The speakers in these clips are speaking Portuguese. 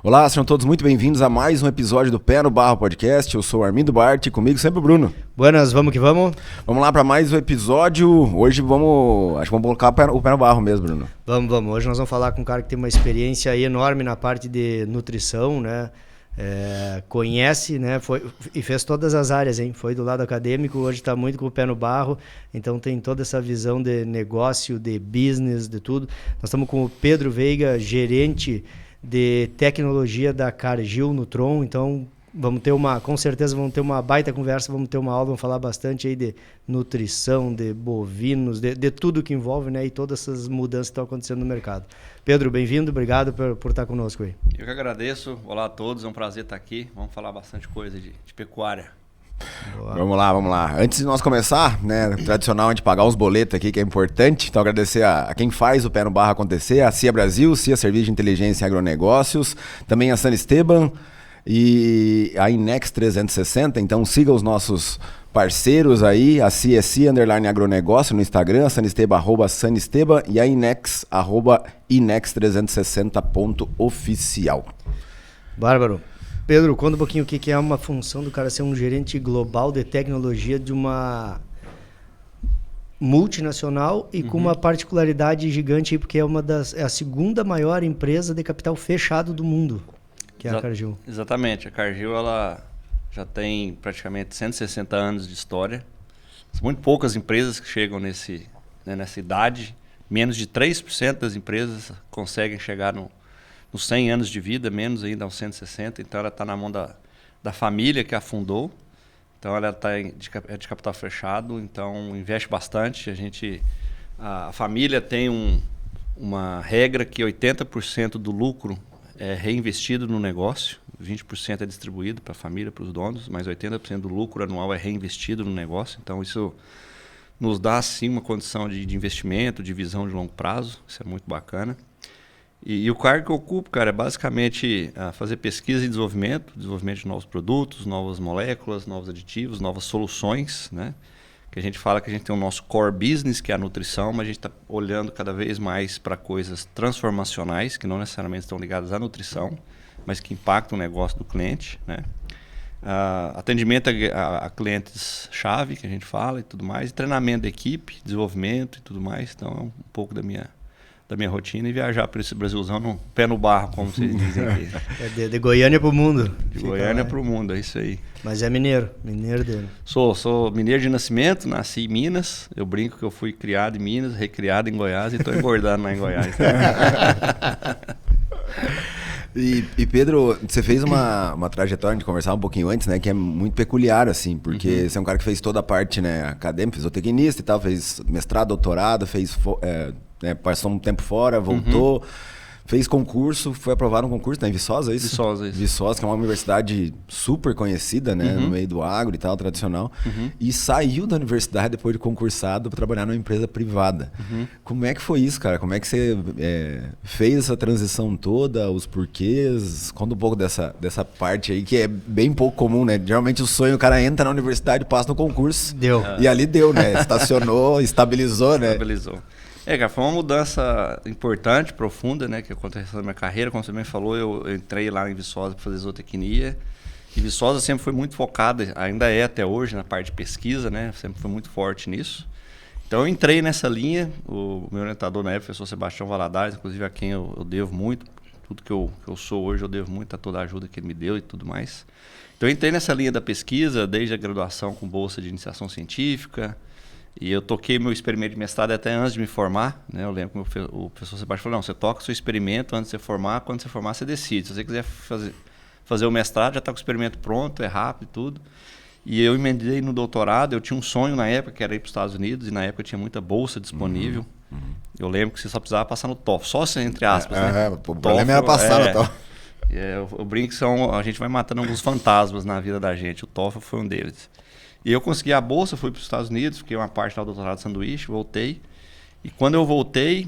Olá, sejam todos muito bem-vindos a mais um episódio do Pé no Barro Podcast. Eu sou o Armindo Bart e comigo sempre o Bruno. Buenas, vamos que vamos? Vamos lá para mais um episódio. Hoje acho que vamos colocar o pé no barro mesmo, Bruno. Vamos. Hoje nós vamos falar com um cara que tem uma experiência aí enorme na parte de nutrição, né? Conhece, né? E fez todas as áreas, hein? Foi do lado acadêmico, hoje está muito com o pé no barro, então tem toda essa visão de negócio, de business, de tudo. Nós estamos com o Pedro Veiga, gerente de tecnologia da Cargill Nutron, então com certeza vamos ter uma baita conversa, vamos ter uma aula, vamos falar bastante aí de nutrição, de bovinos, de tudo que envolve, né, e todas essas mudanças que estão acontecendo no mercado. Pedro, bem-vindo, obrigado por estar conosco aí. Eu que agradeço, olá a todos, é um prazer estar aqui, vamos falar bastante coisa de pecuária. Boa. Vamos lá. Antes de nós começar, né, tradicional a gente pagar os boletos aqui, que é importante, então agradecer a quem faz o Pé no Barro acontecer, a CIA Brasil, CIA Serviço de Inteligência e Agronegócios, também a San Esteban e a Inex 360, então siga os nossos parceiros aí, a CSI _agronegócio no Instagram, a San Esteban, @San Esteban e a Inex, @Inex360.oficial. Bárbaro. Pedro, conta um pouquinho o que é uma função do cara ser um gerente global de tecnologia de uma multinacional e com uma particularidade gigante, porque é a segunda maior empresa de capital fechado do mundo, que é a Cargill. Exatamente, a Cargill ela já tem praticamente 160 anos de história. São muito poucas empresas que chegam nessa idade, menos de 3% das empresas conseguem chegar nos 100 anos de vida, menos ainda aos 160, então ela está na mão da família que a fundou, então ela é de capital fechado, então investe bastante, a família tem uma regra que 80% do lucro é reinvestido no negócio, 20% é distribuído para a família, para os donos, mas 80% do lucro anual é reinvestido no negócio, então isso nos dá sim uma condição de investimento, de visão de longo prazo, isso é muito bacana. E o cargo que eu ocupo, cara, é basicamente fazer pesquisa e desenvolvimento de novos produtos, novas moléculas, novos aditivos, novas soluções, né? Que a gente fala que a gente tem o nosso core business, que é a nutrição, mas a gente está olhando cada vez mais para coisas transformacionais, que não necessariamente estão ligadas à nutrição, mas que impactam o negócio do cliente, né? Atendimento a clientes-chave, que a gente fala e tudo mais, e treinamento da equipe, desenvolvimento e tudo mais, então é um pouco da minha rotina e viajar por esse Brasilzão no pé no barro, como vocês dizem aqui. De Goiânia para o mundo. De Goiânia para o mundo, é isso aí. Mas é mineiro dele. Sou mineiro de nascimento, nasci em Minas, eu brinco que eu fui criado em Minas, recriado em Goiás e estou engordando lá em Goiás. E Pedro, você fez uma trajetória, a gente conversava um pouquinho antes, né, que é muito peculiar, assim, porque você é um cara que fez toda a parte, né, acadêmica, fisiotequinista e tal, fez mestrado, doutorado, passou um tempo fora, voltou, fez concurso, foi aprovado no concurso, né, em Viçosa, é isso? Viçosa, que é uma universidade super conhecida, né, no meio do agro e tal, tradicional, e saiu da universidade depois de concursado para trabalhar numa empresa privada. Como é que foi isso, cara? Como é que você fez essa transição toda, os porquês? Conta um pouco dessa parte aí, que é bem pouco comum, né? Geralmente o sonho, o cara entra na universidade, passa no concurso. Deu. E ali deu, né? Estacionou, estabilizou, né? Estabilizou. Cara, foi uma mudança importante, profunda, né, que aconteceu na minha carreira. Como você bem falou, eu entrei lá em Viçosa para fazer zootecnia. E Viçosa sempre foi muito focada, ainda é até hoje, na parte de pesquisa, né? Sempre foi muito forte nisso. Então eu entrei nessa linha. O meu orientador na época, o professor Sebastião Valadares, inclusive a quem eu devo muito. Tudo que eu sou hoje eu devo muito a toda a ajuda que ele me deu e tudo mais. Então eu entrei nessa linha da pesquisa, desde a graduação com bolsa de iniciação científica. E eu toquei meu experimento de mestrado até antes de me formar, né? Eu lembro que o professor Sebastião falou, não, você toca o seu experimento antes de você formar, quando você formar você decide. Se você quiser fazer o mestrado, já está com o experimento pronto, é rápido e tudo. E eu emendei no doutorado, eu tinha um sonho na época, que era ir para os Estados Unidos, e na época tinha muita bolsa disponível. Eu lembro que você só precisava passar no TOEFL, só se, entre aspas, né? O problema era passar no TOEFL. Eu brinco que a gente vai matando alguns fantasmas na vida da gente, o TOEFL foi um deles. E eu consegui a bolsa, fui para os Estados Unidos, fiquei uma parte do doutorado de sanduíche, voltei. E quando eu voltei,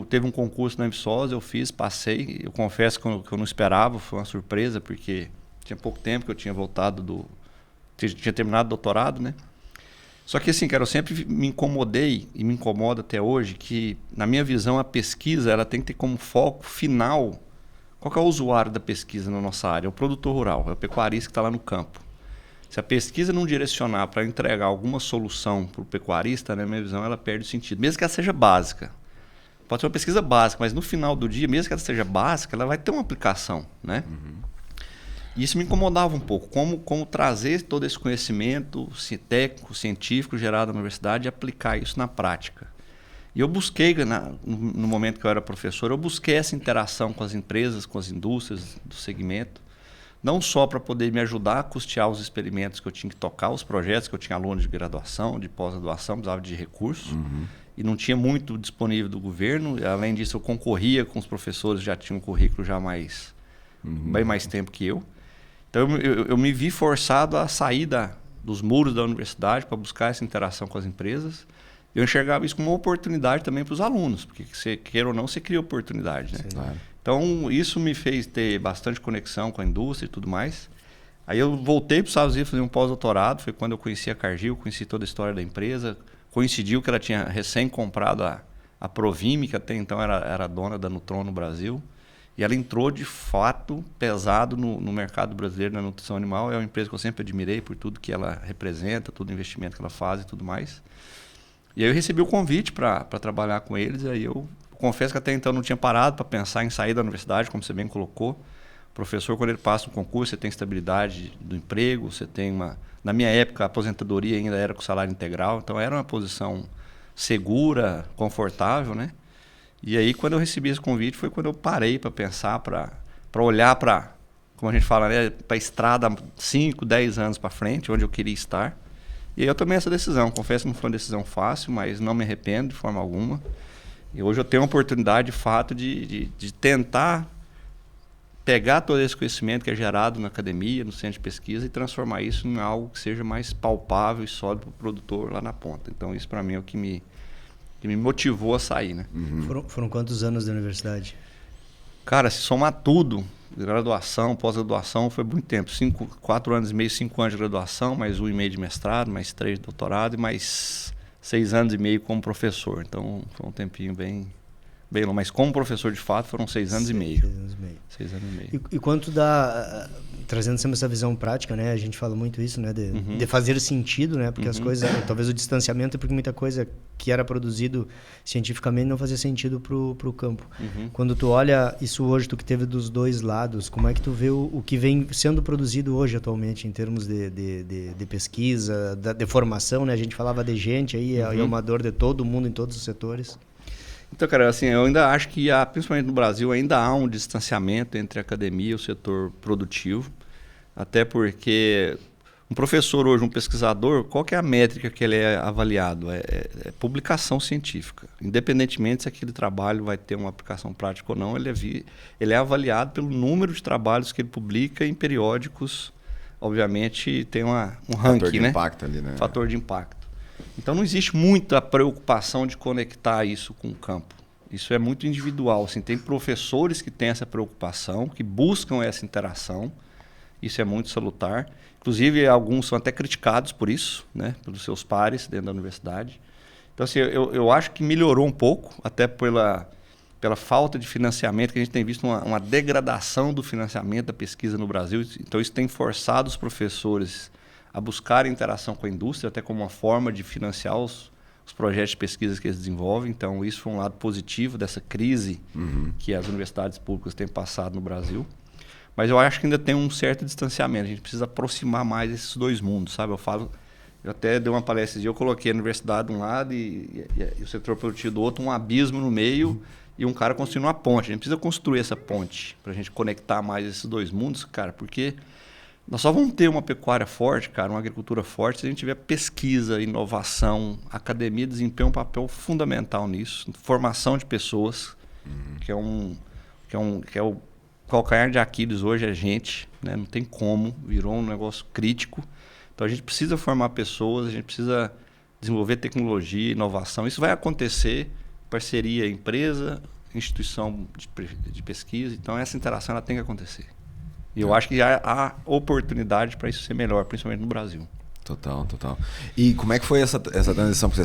teve um concurso na Viçosa, eu fiz, passei. Eu confesso que eu não esperava, foi uma surpresa, porque tinha pouco tempo que eu tinha voltado tinha terminado o doutorado, né? Só que assim, cara, eu sempre me incomodei, e me incomoda até hoje, que na minha visão a pesquisa ela tem que ter como foco final qual que é o usuário da pesquisa na nossa área? É o produtor rural, é o pecuarista que está lá no campo. Se a pesquisa não direcionar para entregar alguma solução para o pecuarista, na minha visão, ela perde o sentido, mesmo que ela seja básica. Pode ser uma pesquisa básica, mas no final do dia, mesmo que ela seja básica, ela vai ter uma aplicação, né? E isso me incomodava um pouco, como trazer todo esse conhecimento técnico, científico gerado na universidade e aplicar isso na prática. E eu busquei, no momento que eu era professor, eu busquei essa interação com as empresas, com as indústrias do segmento, não só para poder me ajudar a custear os experimentos que eu tinha que tocar, os projetos que eu tinha alunos de graduação, de pós-graduação, precisava de recursos, e não tinha muito disponível do governo. Além disso, eu concorria com os professores que já tinham um currículo já bem mais tempo que eu. Então, eu me vi forçado a sair dos muros da universidade para buscar essa interação com as empresas. Eu enxergava isso como uma oportunidade também para os alunos, porque, você queira ou não, você cria oportunidade, né? Claro. Então, isso me fez ter bastante conexão com a indústria e tudo mais. Aí eu voltei para os Estados Unidos fazer um pós-doutorado, foi quando eu conheci a Cargill, conheci toda a história da empresa, coincidiu que ela tinha recém comprado a Provime, que até então era dona da Nutron no Brasil, e ela entrou de fato pesado no mercado brasileiro na nutrição animal. É uma empresa que eu sempre admirei por tudo que ela representa, todo o investimento que ela faz e tudo mais. E aí eu recebi o convite para trabalhar com eles, aí eu confesso que até então não tinha parado para pensar em sair da universidade, como você bem colocou. O professor, quando ele passa um concurso, você tem estabilidade do emprego, você tem Na minha época, a aposentadoria ainda era com salário integral, então era uma posição segura, confortável, né? E aí, quando eu recebi esse convite, foi quando eu parei para pensar, para olhar para, como a gente fala, né, para a estrada 5, 10 anos para frente, onde eu queria estar. E aí eu tomei essa decisão. Confesso que não foi uma decisão fácil, mas não me arrependo de forma alguma. E hoje eu tenho a oportunidade, de fato, de tentar pegar todo esse conhecimento que é gerado na academia, no centro de pesquisa, e transformar isso em algo que seja mais palpável e sólido para o produtor lá na ponta. Então, isso para mim é o que me motivou a sair, né? Foram quantos anos da universidade? Cara, se somar tudo, graduação, pós-graduação, foi muito tempo. 4 anos e meio, 5 anos de graduação, mais 1 e meio de mestrado, mais 3 de doutorado e mais 6 anos e meio como professor. Então, foi um tempinho bem longo. Mas como professor, de fato, foram 6 anos e meio. 6 anos e meio. 6 anos e meio. E quanto trazendo sempre essa visão prática, né? A gente fala muito isso, né? De fazer sentido, né? Porque as coisas, talvez o distanciamento é porque muita coisa que era produzido cientificamente não fazia sentido pro campo. Quando tu olha isso hoje, tu que teve dos dois lados, como é que tu vê o que vem sendo produzido hoje atualmente em termos de pesquisa, de formação, né? A gente falava de gente aí, é uma dor de todo mundo em todos os setores. Então, cara, assim, eu ainda acho que, principalmente no Brasil, ainda há um distanciamento entre a academia e o setor produtivo, até porque um professor hoje, um pesquisador, qual que é a métrica que ele é avaliado? É publicação científica. Independentemente se aquele trabalho vai ter uma aplicação prática ou não, ele é avaliado pelo número de trabalhos que ele publica em periódicos. Obviamente tem um ranking, fator de né? Impacto ali, né? Fator de impacto. Então não existe muita preocupação de conectar isso com o campo. Isso é muito individual. Assim, tem professores que têm essa preocupação, que buscam essa interação. Isso é muito salutar. Inclusive, alguns são até criticados por isso, né, pelos seus pares dentro da universidade. Então, assim, eu acho que melhorou um pouco, até pela falta de financiamento, que a gente tem visto uma degradação do financiamento da pesquisa no Brasil. Então, isso tem forçado os professores a buscar interação com a indústria, até como uma forma de financiar os projetos de pesquisa que eles desenvolvem. Então, isso foi um lado positivo dessa crise que as universidades públicas têm passado no Brasil. Mas eu acho que ainda tem um certo distanciamento. A gente precisa aproximar mais esses dois mundos, sabe? Eu até dei uma palestra esse dia, eu coloquei a universidade de um lado e o setor produtivo do outro, um abismo no meio e um cara construindo uma ponte. A gente precisa construir essa ponte para a gente conectar mais esses dois mundos, cara, porque nós só vamos ter uma pecuária forte, cara, uma agricultura forte, se a gente tiver pesquisa, inovação, a academia desempenha um papel fundamental nisso, formação de pessoas, que é o calcanhar de Aquiles hoje é gente, né? Não tem como, virou um negócio crítico. Então a gente precisa formar pessoas, a gente precisa desenvolver tecnologia, inovação. Isso vai acontecer, parceria empresa, instituição de pesquisa. Então essa interação ela tem que acontecer. E eu acho que há oportunidade para isso ser melhor, principalmente no Brasil. Total, total. E como é que foi essa transição? Porque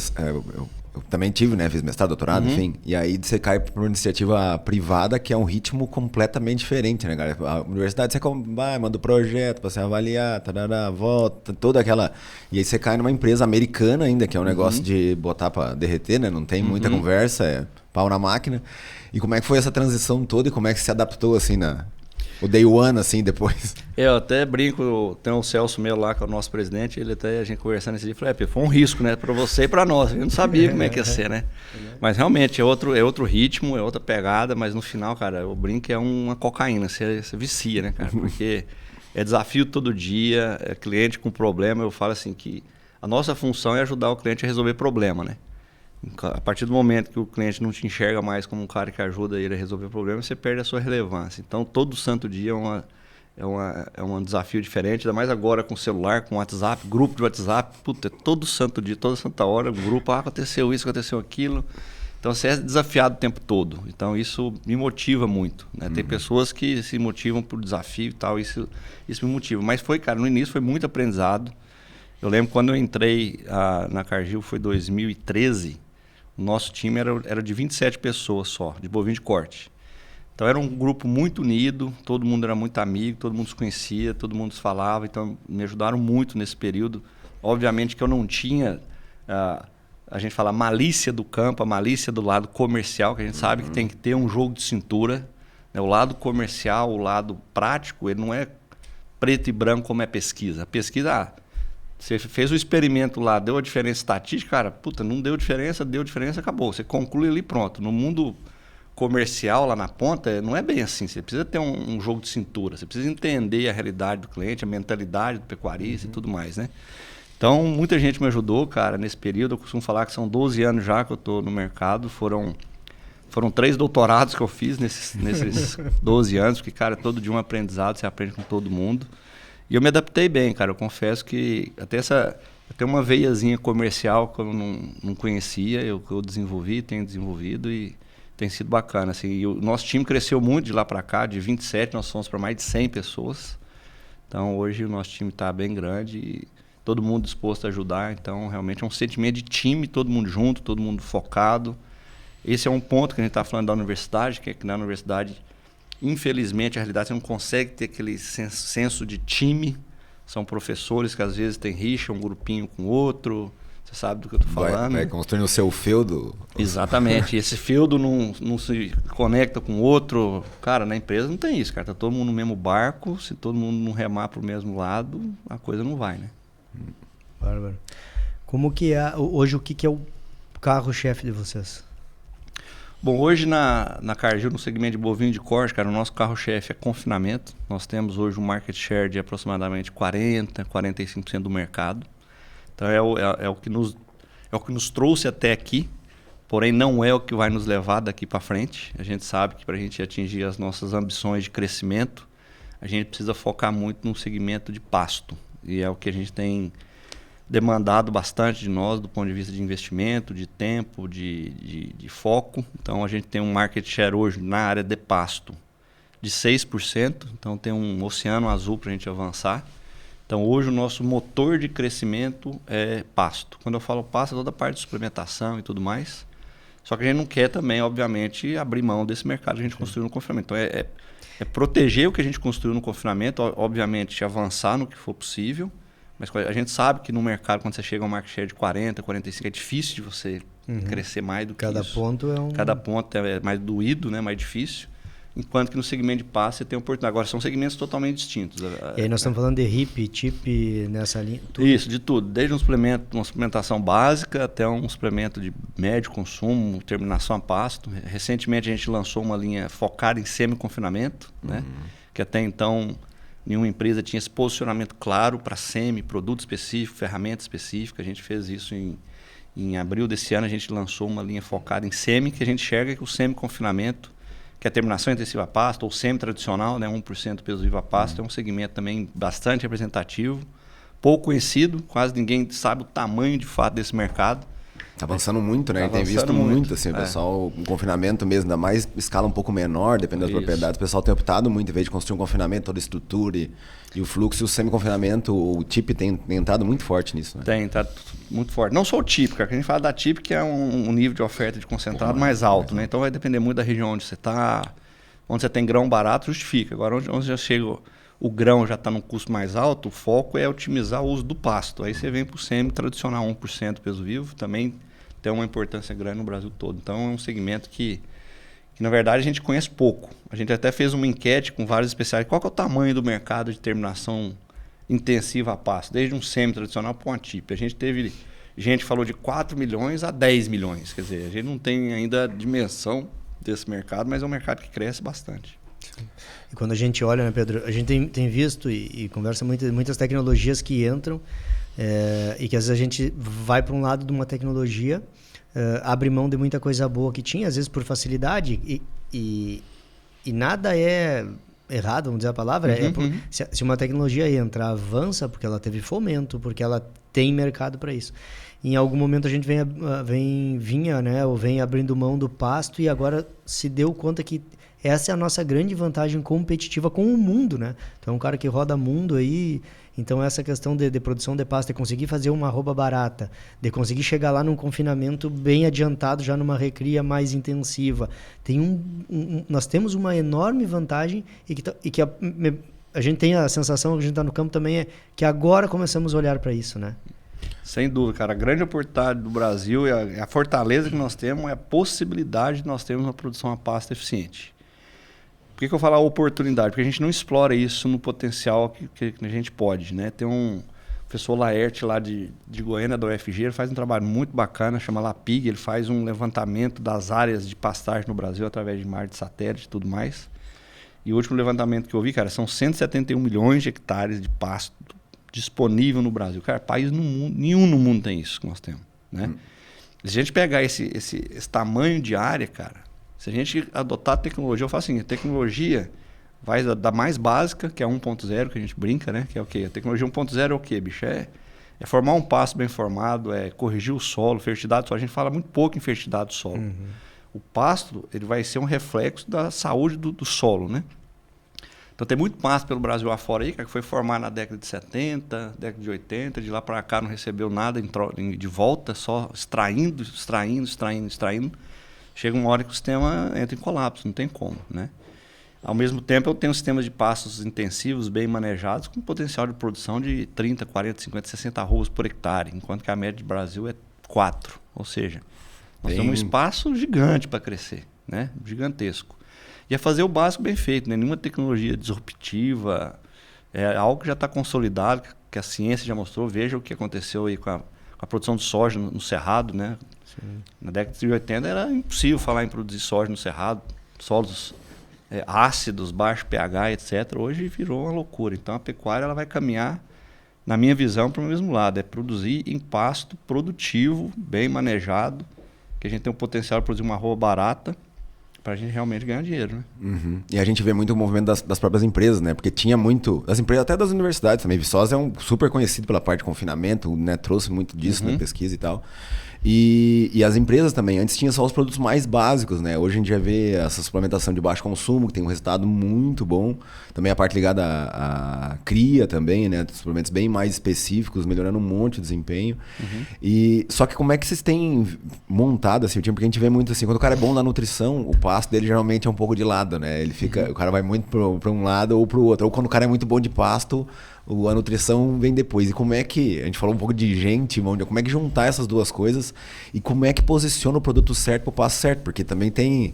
eu também tive, né? Fiz mestrado, doutorado, enfim. E aí você cai para uma iniciativa privada que é um ritmo completamente diferente, né, cara? A universidade você vai, manda o projeto para você avaliar, tarará, volta, toda aquela... E aí você cai numa empresa americana ainda, que é um negócio de botar para derreter, né? Não tem muita conversa, é pau na máquina. E como é que foi essa transição toda e como é que se adaptou, assim, o day one, assim, depois? Eu até brinco, tem o Celso meu lá, que é o nosso presidente, a gente conversando nesse dia, falei, foi um risco, né, para você e para nós, a gente não sabia como é que ia ser, né? Mas realmente é outro ritmo, é outra pegada, mas no final, cara, o brinco é uma cocaína, você vicia, né, cara? Porque é desafio todo dia, é cliente com problema, eu falo assim que a nossa função é ajudar o cliente a resolver problema, né? A partir do momento que o cliente não te enxerga mais como um cara que ajuda ele a resolver o problema, você perde a sua relevância. Então, todo santo dia é um desafio diferente, ainda mais agora com celular, com WhatsApp, grupo de WhatsApp, puta, todo santo dia, toda santa hora, um grupo, aconteceu isso, aconteceu aquilo. Então, você é desafiado o tempo todo. Então, isso me motiva muito, né? Tem pessoas que se motivam por desafio e tal, isso me motiva. Mas no início foi muito aprendizado. Eu lembro quando eu entrei na Cargill, foi 2013, o nosso time era de 27 pessoas só, de bovinho de corte. Então era um grupo muito unido, todo mundo era muito amigo, todo mundo se conhecia, todo mundo se falava, então me ajudaram muito nesse período. Obviamente que eu não tinha, a gente fala, malícia do campo, a malícia do lado comercial, que a gente sabe que tem que ter um jogo de cintura, né? O lado comercial, o lado prático, ele não é preto e branco como é pesquisa. A pesquisa, você fez o experimento lá, deu a diferença estatística, cara, puta, não deu diferença, acabou. Você conclui ali, pronto. No mundo comercial, lá na ponta, não é bem assim. Você precisa ter um jogo de cintura, você precisa entender a realidade do cliente, a mentalidade do pecuarista e tudo mais, né? Então, muita gente me ajudou, cara, nesse período. Eu costumo falar que são 12 anos já que eu estou no mercado. Foram 3 doutorados que eu fiz nesses 12 anos, porque, cara, todo dia um aprendizado, você aprende com todo mundo. E eu me adaptei bem, cara. Eu confesso que até uma veiazinha comercial que eu não conhecia, eu tenho desenvolvido e tem sido bacana. Assim. E o nosso time cresceu muito de lá para cá, de 27 nós fomos para mais de 100 pessoas. Então hoje o nosso time está bem grande e todo mundo disposto a ajudar. Então realmente é um sentimento de time, todo mundo junto, todo mundo focado. Esse é um ponto que a gente está falando da universidade, que é que na universidade... Infelizmente, a realidade, você não consegue ter aquele senso de time. São professores que às vezes têm rixa, um grupinho com outro. Você sabe do que eu estou falando. Vai construindo o seu feudo. Exatamente. Esse feudo não se conecta com o outro. Cara, na empresa não tem isso, cara. Tá todo mundo no mesmo barco. Se todo mundo não remar para o mesmo lado, a coisa não vai, né? Bárbaro. Como que é hoje, o que é o carro-chefe de vocês? Bom, hoje na Cargill, no segmento de bovinho de corte, cara, o nosso carro-chefe é confinamento. Nós temos hoje um market share de aproximadamente 40%, 45% do mercado. Então é o que nos trouxe até aqui, porém não é o que vai nos levar daqui para frente. A gente sabe que para a gente atingir as nossas ambições de crescimento, a gente precisa focar muito no segmento de pasto. E é o que a gente tem demandado bastante de nós do ponto de vista de investimento, de tempo, de foco. Então a gente tem um market share hoje na área de pasto de 6%, então tem um oceano azul para a gente avançar. Então hoje o nosso motor de crescimento é pasto. Quando eu falo pasto, é toda a parte de suplementação e tudo mais. Só que a gente não quer também, obviamente, abrir mão desse mercado que a gente construiu no confinamento. Então é proteger o que a gente construiu no confinamento, obviamente avançar no que for possível. Mas a gente sabe que no mercado, quando você chega a um market share de 40, 45, é difícil de você crescer mais do que Cada isso. Cada ponto é mais doído, né? Mais difícil. Enquanto que no segmento de pasto você tem oportunidade. Agora, são segmentos totalmente distintos. E aí nós estamos falando de HIP, TIP, nessa linha? Tudo. Isso, de tudo. Desde uma suplementação básica até um suplemento de médio consumo, terminação a pasto. Recentemente a gente lançou uma linha focada em semi-confinamento, né? Que até então... Nenhuma empresa tinha esse posicionamento claro para semi, produto específico, ferramenta específica. A gente fez isso em abril desse ano. A gente lançou uma linha focada em semi, que a gente enxerga que o semi-confinamento, que é a terminação intensiva a pasto, ou semi-tradicional, né, 1% peso vivo a pasto, é um segmento também bastante representativo, pouco conhecido, quase ninguém sabe o tamanho de fato desse mercado. Tá avançando muito, né? Tá A gente tem visto avançando muito, assim, o pessoal, um confinamento mesmo, ainda mais escala um pouco menor, dependendo das Isso. propriedades, o pessoal tem optado muito, em vez de construir um confinamento, toda a estrutura e o fluxo, o semi-confinamento, o TIP tem entrado muito forte nisso, né? Tem, tá muito forte. Não só o típico, que a gente fala da típica, que é um nível de oferta de concentrado mais alto, né? Então vai depender muito da região onde você está, onde você tem grão barato, justifica. Agora, onde já chega o grão já está num custo mais alto, o foco é otimizar o uso do pasto. Aí você vem para o semi tradicional 1% peso vivo, também tem uma importância grande no Brasil todo. Então é um segmento que na verdade a gente conhece pouco. A gente até fez uma enquete com vários especialistas. Qual que é o tamanho do mercado de terminação intensiva a pasto? Desde um semi tradicional para um TIP. A gente teve gente que falou de 4 milhões a 10 milhões. Quer dizer, a gente não tem ainda a dimensão desse mercado, mas é um mercado que cresce bastante. E quando a gente olha, né, Pedro, a gente tem visto e conversa muitas tecnologias que entram e que às vezes a gente vai para um lado de uma tecnologia, abre mão de muita coisa boa que tinha, às vezes por facilidade e nada é errado, vamos dizer a palavra. Se uma tecnologia entra, avança porque ela teve fomento, porque ela tem mercado para isso. Em algum momento a gente vinha, né, ou vem abrindo mão do pasto e agora se deu conta que essa é a nossa grande vantagem competitiva com o mundo, né? Então é um cara que roda mundo aí, então essa questão de produção de pasto, de conseguir fazer uma arroba barata, de conseguir chegar lá num confinamento bem adiantado, já numa recria mais intensiva. Nós temos uma enorme vantagem e que a gente tem a sensação que a gente está no campo também é que agora começamos a olhar para isso, né? Sem dúvida, cara. A grande oportunidade do Brasil e a fortaleza que nós temos é a possibilidade de nós termos uma produção a pasto eficiente. Por que eu falo a oportunidade? Porque a gente não explora isso no potencial que a gente pode, né? Tem um professor Laerte lá de Goiânia, da UFG, ele faz um trabalho muito bacana, chama LAPIG, ele faz um levantamento das áreas de pastagem no Brasil através de mar de satélite e tudo mais. E o último levantamento que eu vi, cara, são 171 milhões de hectares de pasto disponível no Brasil. Cara, país no mundo, nenhum no mundo tem isso que nós temos, né? Se a gente pegar esse tamanho de área, cara, se a gente adotar a tecnologia, eu falo assim, a tecnologia vai da mais básica, que é 1.0, que a gente brinca, né? Que é o quê? A tecnologia 1.0 é o quê, bicho? É formar um pasto bem formado, é corrigir o solo, fertilidade do solo. A gente fala muito pouco em fertilidade do solo. O pasto, ele vai ser um reflexo da saúde do solo, né? Então tem muito pasto pelo Brasil afora aí, que foi formado na década de 70, década de 80, de lá para cá não recebeu nada de volta, só extraindo. Chega uma hora que o sistema entra em colapso, não tem como, né? Ao mesmo tempo, eu tenho sistemas de pastos intensivos, bem manejados, com potencial de produção de 30, 40, 50, 60 arrobas por hectare, enquanto que a média do Brasil é 4. Ou seja, nós temos um espaço gigante para crescer, né? Gigantesco. E é fazer o básico bem feito, né? Nenhuma tecnologia disruptiva, é algo que já está consolidado, que a ciência já mostrou. Veja o que aconteceu aí com a produção de soja no Cerrado, né? Sim. Na década de 80 era impossível falar em produzir soja no Cerrado, solos ácidos, baixo pH, etc. Hoje virou uma loucura. Então a pecuária ela vai caminhar, na minha visão, para o mesmo lado. É produzir em pasto produtivo, bem manejado, que a gente tem o potencial de produzir uma arroba barata, para a gente realmente ganhar dinheiro, né? E a gente vê muito o movimento das próprias empresas, né? Porque tinha muito... Das empresas, até das universidades também. Viçosa é super conhecido pela parte de confinamento, né? Trouxe muito disso na pesquisa e tal. E as empresas também, antes tinha só os produtos mais básicos, né? Hoje a gente já vê essa suplementação de baixo consumo, que tem um resultado muito bom. Também a parte ligada à cria também, né? Suplementos bem mais específicos, melhorando um monte o desempenho. E, só que como é que vocês têm montado assim, o time? Porque a gente vê muito assim, quando o cara é bom na nutrição, o pasto dele geralmente é um pouco de lado, né? Ele fica, o cara vai muito para um lado ou para o outro. Ou quando o cara é muito bom de pasto, a nutrição vem depois. E como é que... A gente falou um pouco de gente, como é que juntar essas duas coisas e como é que posiciona o produto certo para o passo certo? Porque também tem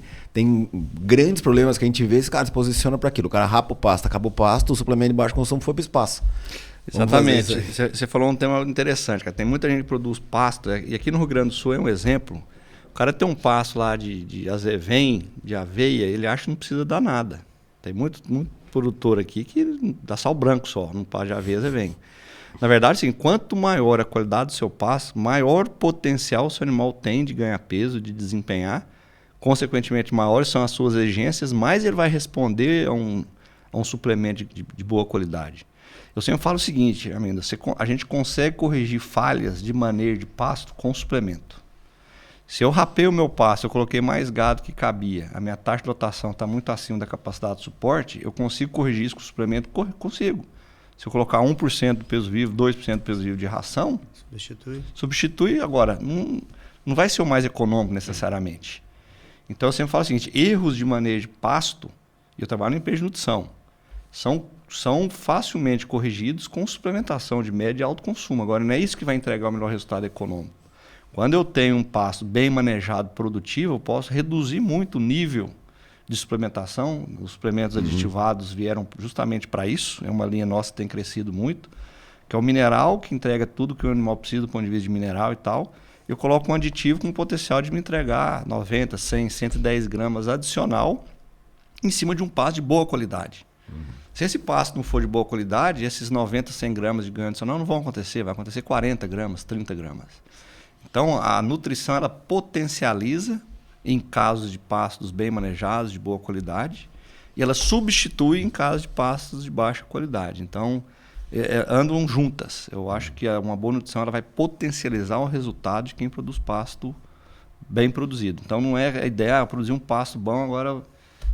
grandes problemas que a gente vê, esse cara se posiciona para aquilo. O cara rapa o pasto, acaba o pasto, o suplemento de baixo consumo foi para o espaço. Exatamente. Você falou um tema interessante, cara. Tem muita gente que produz pasto, e aqui no Rio Grande do Sul é um exemplo. O cara tem um pasto lá de azevém, de aveia, ele acha que não precisa dar nada. Tem muito produtor aqui que dá sal branco só, não pode aveia, vem. Na verdade, assim, quanto maior a qualidade do seu pasto, maior potencial o seu animal tem de ganhar peso, de desempenhar. Consequentemente, maiores são as suas exigências, mais ele vai responder a um suplemento de boa qualidade. Eu sempre falo o seguinte, Amanda, a gente consegue corrigir falhas de manejo de pasto com suplemento. Se eu rapei o meu pasto, eu coloquei mais gado que cabia, a minha taxa de lotação está muito acima da capacidade de suporte, eu consigo corrigir isso com o suplemento? Consigo. Se eu colocar 1% do peso vivo, 2% do peso vivo de ração, substitui agora. Não vai ser o mais econômico necessariamente. Então eu sempre falo o seguinte, erros de manejo de pasto, e eu trabalho em empresa de nutrição, são facilmente corrigidos com suplementação de médio e alto consumo. Agora não é isso que vai entregar o melhor resultado econômico. Quando eu tenho um pasto bem manejado, produtivo, eu posso reduzir muito o nível de suplementação. Os suplementos aditivados vieram justamente para isso. É uma linha nossa que tem crescido muito, que é o mineral, que entrega tudo que o animal precisa do ponto de vista de mineral e tal. Eu coloco um aditivo com o potencial de me entregar 90, 100, 110 gramas adicional em cima de um pasto de boa qualidade. Se esse pasto não for de boa qualidade, esses 90, 100 gramas de ganho adicional não vão acontecer. Vai acontecer 40 gramas, 30 gramas. Então, a nutrição ela potencializa em casos de pastos bem manejados, de boa qualidade, e ela substitui em casos de pastos de baixa qualidade. Então, andam juntas. Eu acho que uma boa nutrição ela vai potencializar o resultado de quem produz pasto bem produzido. Então, não é a ideia produzir um pasto bom, agora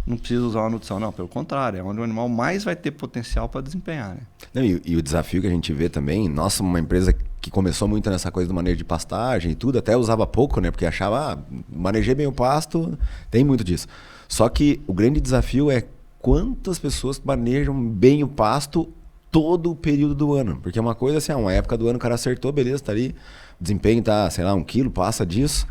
não precisa usar uma nutrição. Não, pelo contrário, é onde o animal mais vai ter potencial para desempenhar. Né? Não, e o desafio que a gente vê também, nossa, uma empresa que começou muito nessa coisa do manejo de pastagem e tudo, até usava pouco, né? Porque achava, manejei bem o pasto, tem muito disso. Só que o grande desafio é quantas pessoas manejam bem o pasto todo o período do ano. Porque é uma coisa assim, uma época do ano o cara acertou, beleza, tá ali, o desempenho tá, sei lá, 1 quilo, passa disso.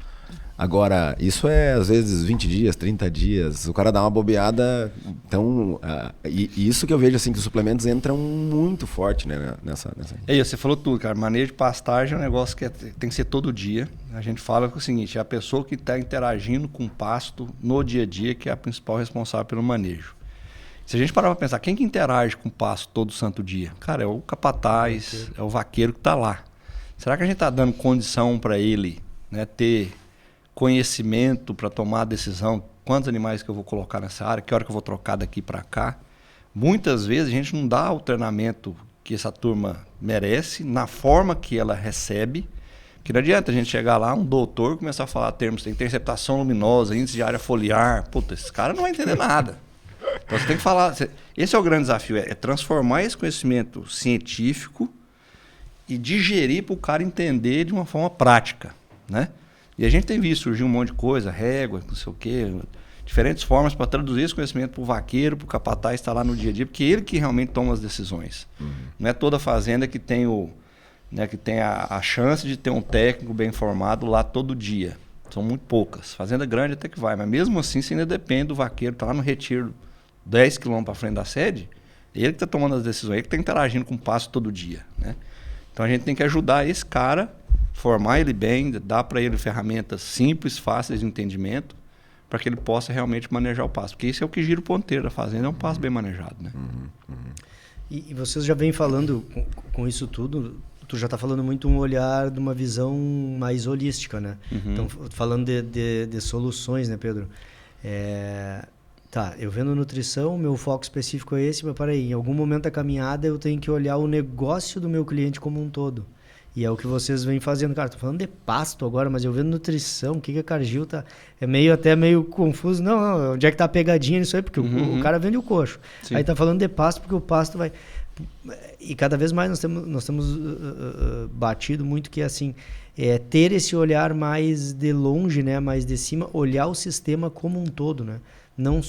Agora, isso é às vezes 20 dias, 30 dias, o cara dá uma bobeada, então, e isso que eu vejo assim, que os suplementos entram muito forte, né, nessa... Você falou tudo, cara, manejo de pastagem é um negócio que tem que ser todo dia. A gente fala que é o seguinte, é a pessoa que está interagindo com o pasto no dia a dia que é a principal responsável pelo manejo. Se a gente parar para pensar, quem que interage com o pasto todo santo dia? Cara, é o capataz, é o vaqueiro que está lá. Será que a gente está dando condição para ele, né, ter conhecimento para tomar a decisão, quantos animais que eu vou colocar nessa área, que hora que eu vou trocar daqui para cá? Muitas vezes a gente não dá o treinamento que essa turma merece, na forma que ela recebe, porque não adianta a gente chegar lá, um doutor, começar a falar termos, tem interceptação luminosa, índice de área foliar, puta, esse cara não vai entender nada. Então você tem que falar, esse é o grande desafio, é transformar esse conhecimento científico e digerir para o cara entender de uma forma prática, né? E a gente tem visto surgir um monte de coisa, régua, não sei o quê, diferentes formas para traduzir esse conhecimento para o vaqueiro, para o capataz estar lá no dia a dia, porque ele que realmente toma as decisões. Não é toda fazenda que tem, que tem a chance de ter um técnico bem formado lá todo dia. São muito poucas. Fazenda grande até que vai, mas mesmo assim você ainda depende do vaqueiro, está lá no retiro 10 quilômetros para frente da sede, ele que está tomando as decisões, ele que está interagindo com o pasto todo dia. Né? Então a gente tem que ajudar esse cara, formar ele bem, dar para ele ferramentas simples, fáceis de entendimento, para que ele possa realmente manejar o pasto. Porque isso é o que gira o ponteiro da fazenda, é um pasto bem manejado. Né? E vocês já vêm falando com isso tudo, tu já está falando muito um olhar de uma visão mais holística, né? Então, falando de soluções, né, Pedro? Tá, eu vendo nutrição, meu foco específico é esse, mas peraí, em algum momento da caminhada eu tenho que olhar o negócio do meu cliente como um todo. E é o que vocês vêm fazendo. Cara, tô falando de pasto agora, mas eu vendo nutrição, o que a Cargill tá... até meio confuso. Não, onde é que tá a pegadinha nisso aí? Porque o cara vende o coxo. Sim. Aí tá falando de pasto porque o pasto vai... E cada vez mais nós temos batido muito que assim, ter esse olhar mais de longe, né, mais de cima, olhar o sistema como um todo, né? Não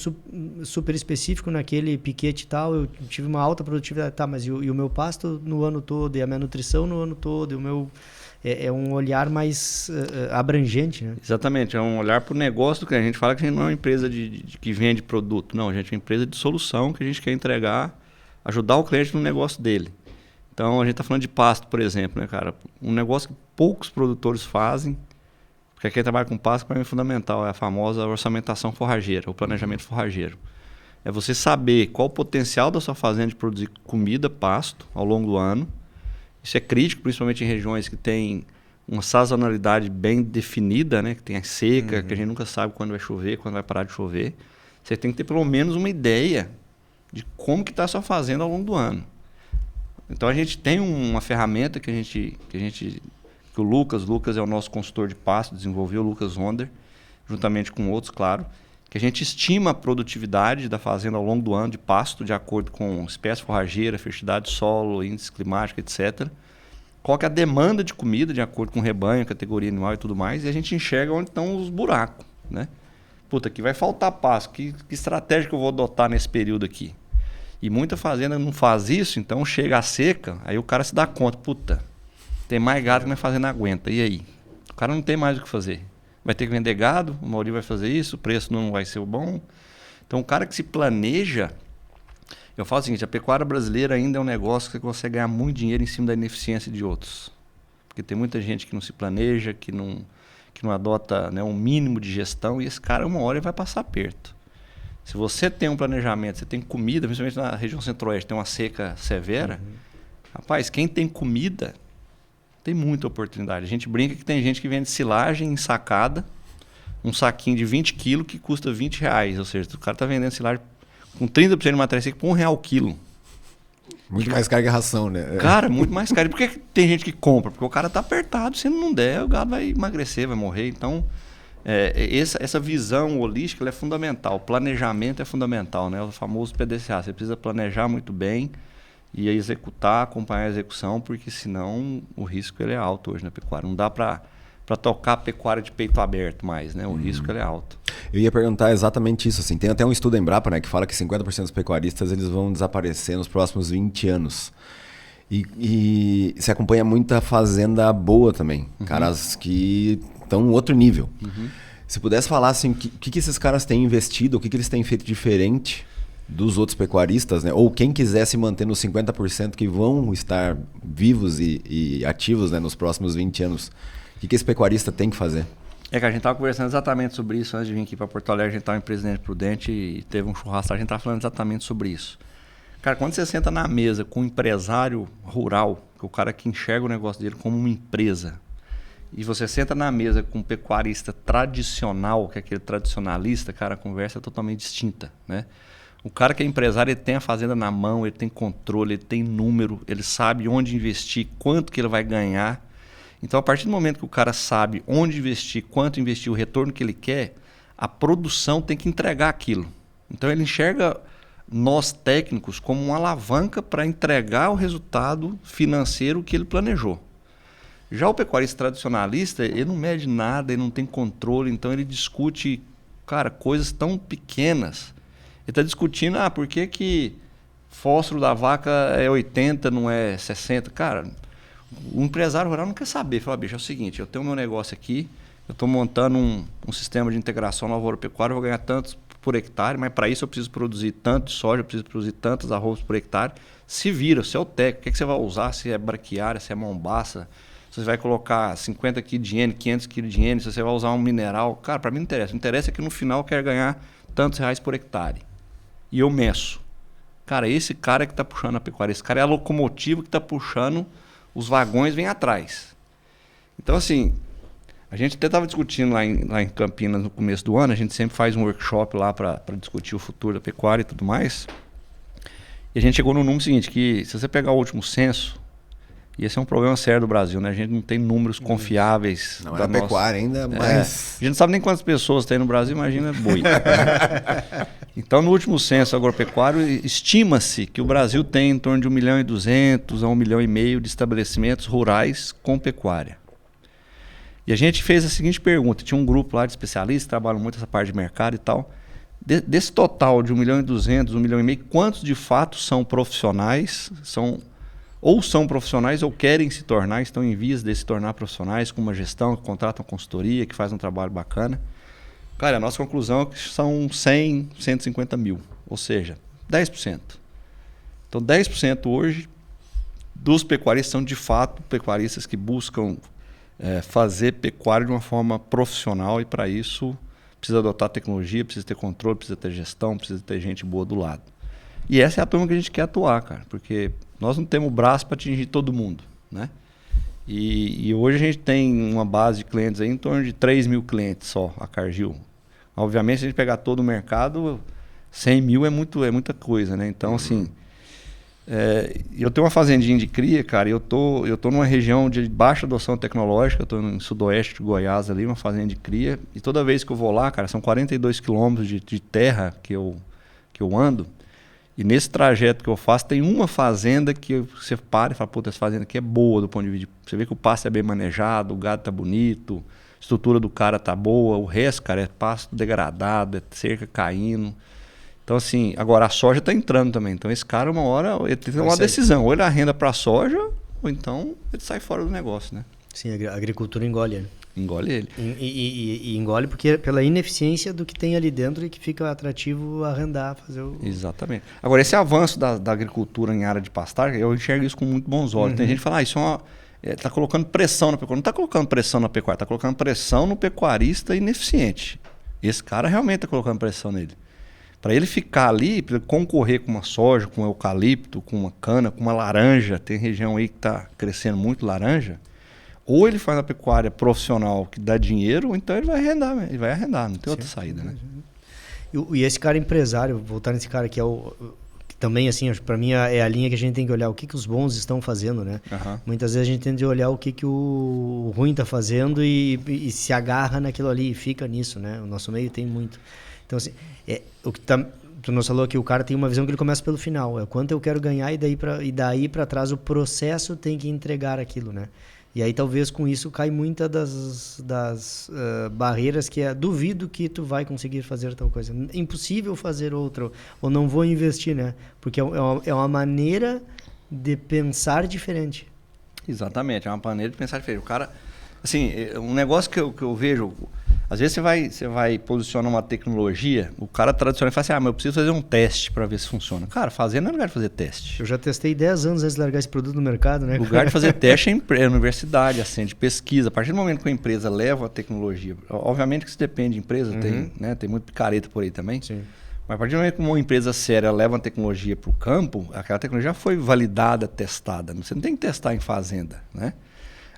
super específico naquele piquete e tal, eu tive uma alta produtividade, tá, mas e o meu pasto no ano todo, e a minha nutrição no ano todo, e o meu... É um olhar mais abrangente, né? Exatamente, é um olhar para o negócio, que a gente fala que a gente não é uma empresa que vende produto, não, a gente é uma empresa de solução que a gente quer entregar, ajudar o cliente no negócio dele. Então, a gente está falando de pasto, por exemplo, né, cara? Um negócio que poucos produtores fazem, porque quem trabalha com pasto para mim é fundamental, é a famosa orçamentação forrageira, o planejamento forrageiro. É você saber qual o potencial da sua fazenda de produzir comida, pasto, ao longo do ano. Isso é crítico, principalmente em regiões que tem uma sazonalidade bem definida, né? Que tem a seca, que a gente nunca sabe quando vai chover, quando vai parar de chover. Você tem que ter pelo menos uma ideia de como que está a sua fazenda ao longo do ano. Então a gente tem uma ferramenta que a gente que o Lucas é o nosso consultor de pasto, desenvolveu o Lucas Honder, juntamente com outros, claro, que a gente estima a produtividade da fazenda ao longo do ano de pasto, de acordo com espécie forrageira, fertilidade do solo, índice climático, etc. Qual que é a demanda de comida, de acordo com o rebanho, categoria animal e tudo mais, e a gente enxerga onde estão os buracos, né? Puta, aqui vai faltar pasto, que estratégia que eu vou adotar nesse período aqui? E muita fazenda não faz isso, então chega a seca, aí o cara se dá conta, puta, tem mais gado que minha fazenda aguenta, e aí? O cara não tem mais o que fazer. Vai ter que vender gado, o Mauri vai fazer isso, o preço não vai ser o bom. Então o cara que se planeja, eu falo o seguinte, a pecuária brasileira ainda é um negócio que você consegue ganhar muito dinheiro em cima da ineficiência de outros. Porque tem muita gente que não se planeja, que não adota, né, um mínimo de gestão, e esse cara uma hora ele vai passar aperto. Se você tem um planejamento, você tem comida, principalmente na região centro-oeste, tem uma seca severa, rapaz, quem tem comida tem muita oportunidade. A gente brinca que tem gente que vende silagem ensacada, um saquinho de 20 quilos que custa R$20. Ou seja, o cara está vendendo silagem com 30% de matéria seca por R$1 o quilo. Muito mais caro que a ração, né? Cara, muito mais caro. E por que tem gente que compra? Porque o cara está apertado. Se não der, o gado vai emagrecer, vai morrer. Então, essa visão holística ela é fundamental. O planejamento é fundamental, né? O famoso PDCA. Você precisa planejar muito bem e executar, acompanhar a execução, porque senão o risco ele é alto hoje na pecuária. Não dá para tocar a pecuária de peito aberto mais, né? O risco ele é alto. Eu ia perguntar exatamente isso. Assim. Tem até um estudo da Embrapa, né, que fala que 50% dos pecuaristas eles vão desaparecer nos próximos 20 anos. E se acompanha muita fazenda boa também. Caras que estão outro nível. Se pudesse falar assim, o que esses caras têm investido, o que eles têm feito diferente dos outros pecuaristas, né? Ou quem quiser se manter nos 50% que vão estar vivos e ativos, né, nos próximos 20 anos, o que esse pecuarista tem que fazer? Que a gente estava conversando exatamente sobre isso antes de vir aqui para Porto Alegre. A gente estava em Presidente Prudente e teve um churrasco, a gente estava falando exatamente sobre isso. Cara, quando você senta na mesa com um empresário rural, que é o cara que enxerga o negócio dele como uma empresa, e você senta na mesa com um pecuarista tradicional, que é aquele tradicionalista, cara, a conversa é totalmente distinta, né? O cara que é empresário, ele tem a fazenda na mão, ele tem controle, ele tem número, ele sabe onde investir, quanto que ele vai ganhar. Então, a partir do momento que o cara sabe onde investir, quanto investir, o retorno que ele quer, a produção tem que entregar aquilo. Então, ele enxerga nós técnicos como uma alavanca para entregar o resultado financeiro que ele planejou. Já o pecuarista tradicionalista, ele não mede nada, ele não tem controle, então ele discute, cara, coisas tão pequenas. Ele está discutindo, por que fósforo da vaca é 80, não é 60? Cara, o empresário rural não quer saber. Fala, bicho, é o seguinte, eu tenho meu negócio aqui, eu estou montando um sistema de integração na lavoura-pecuária, eu vou ganhar tantos por hectare, mas para isso eu preciso produzir tanto de soja, eu preciso produzir tantos arrobas por hectare. Se vira, você é o técnico, o que você vai usar? Se é braquiária, se é mombaça, se você vai colocar 50 kg de N, 500 kg de N, se você vai usar um mineral. Cara, para mim não interessa. O interessa é que no final eu quero ganhar tantos reais por hectare. E eu meço. Cara, esse cara é que está puxando a pecuária. Esse cara é a locomotiva que está puxando, os vagões vêm atrás. Então, assim, a gente até estava discutindo lá em Campinas no começo do ano, a gente sempre faz um workshop lá para discutir o futuro da pecuária e tudo mais. E a gente chegou no número seguinte, que se você pegar o último censo, e esse é um problema sério do Brasil, né? A gente não tem números confiáveis. Não é a pecuária ainda, mas... A gente não sabe nem quantas pessoas tem no Brasil, imagina boi. Então, no último censo agropecuário, estima-se que o Brasil tem em torno de 1.200.000 a 1,5 milhão de estabelecimentos rurais com pecuária. E a gente fez a seguinte pergunta, tinha um grupo lá de especialistas que trabalham muito essa parte de mercado e tal. Desse total de 1.200.000, 1,5 milhão, quantos de fato são profissionais, são profissionais ou querem se tornar, estão em vias de se tornar profissionais com uma gestão, que contratam consultoria, que faz um trabalho bacana. Cara, a nossa conclusão é que são 100, 150 mil, ou seja, 10%. Então, 10% hoje dos pecuaristas são de fato pecuaristas que buscam fazer pecuária de uma forma profissional e para isso precisa adotar tecnologia, precisa ter controle, precisa ter gestão, precisa ter gente boa do lado. E essa é a turma que a gente quer atuar, cara, porque nós não temos braço para atingir todo mundo, né? E hoje a gente tem uma base de clientes aí em torno de 3 mil clientes só, a Cargill. Obviamente, se a gente pegar todo o mercado, 100 mil é muita coisa, né? Então, assim, Eu tenho uma fazendinha de cria, cara, e eu tô numa região de baixa adoção tecnológica, eu tô no sudoeste de Goiás ali, uma fazenda de cria, e toda vez que eu vou lá, cara, são 42 quilômetros de terra que eu ando, e nesse trajeto que eu faço, tem uma fazenda que você para e fala, puta, essa fazenda aqui é boa do ponto de vista. Você vê que o pasto é bem manejado, o gado tá bonito, a estrutura do cara tá boa, o resto, cara, é pasto degradado, é cerca caindo. Então, assim, agora a soja está entrando também. Então, esse cara, uma hora, ele tem uma decisão. Ou ele arrenda para a soja, ou então ele sai fora do negócio, né? Sim, a agricultura engole ele. Engole ele. E engole porque pela ineficiência do que tem ali dentro e que fica atrativo arrendar, fazer o... Exatamente. Agora, esse avanço da agricultura em área de pastagem, eu enxergo isso com muito bons olhos. Tem gente que fala, isso está colocando pressão na pecuária. Não está colocando pressão na pecuária, está colocando pressão no pecuarista ineficiente. Esse cara realmente está colocando pressão nele. Para ele ficar ali, para ele concorrer com uma soja, com um eucalipto, com uma cana, com uma laranja, tem região aí que está crescendo muito laranja, ou ele faz uma pecuária profissional que dá dinheiro, ou então ele vai arrendar, não tem outra saída, né? E esse cara empresário, voltar nesse cara que é que também, assim, para mim é a linha que a gente tem que olhar, o que os bons estão fazendo, né? Muitas vezes a gente tem de olhar o que o ruim está fazendo e se agarra naquilo ali e fica nisso, né? O nosso meio tem muito. Então, assim, o que tu nos falou que o cara tem uma visão que ele começa pelo final, é quanto eu quero ganhar e daí para trás o processo tem que entregar aquilo, né? E aí talvez com isso cai muita das barreiras que duvido que tu vai conseguir fazer tal coisa, impossível fazer outra, ou não vou investir, né? Porque é uma maneira de pensar diferente. Exatamente, é uma maneira de pensar diferente. O cara, assim, um negócio que eu vejo... Às vezes você vai posicionar uma tecnologia, o cara tradicional fala assim, mas eu preciso fazer um teste para ver se funciona. Cara, fazendo é lugar de fazer teste. Eu já testei 10 anos antes de largar esse produto no mercado, né? O lugar de fazer teste é a universidade, a centro de pesquisa. A partir do momento que a empresa leva a tecnologia, obviamente que isso depende de empresa, tem muito picareta por aí também. Sim. Mas a partir do momento que uma empresa séria leva a tecnologia para o campo, aquela tecnologia já foi validada, testada. Você não tem que testar em fazenda, né?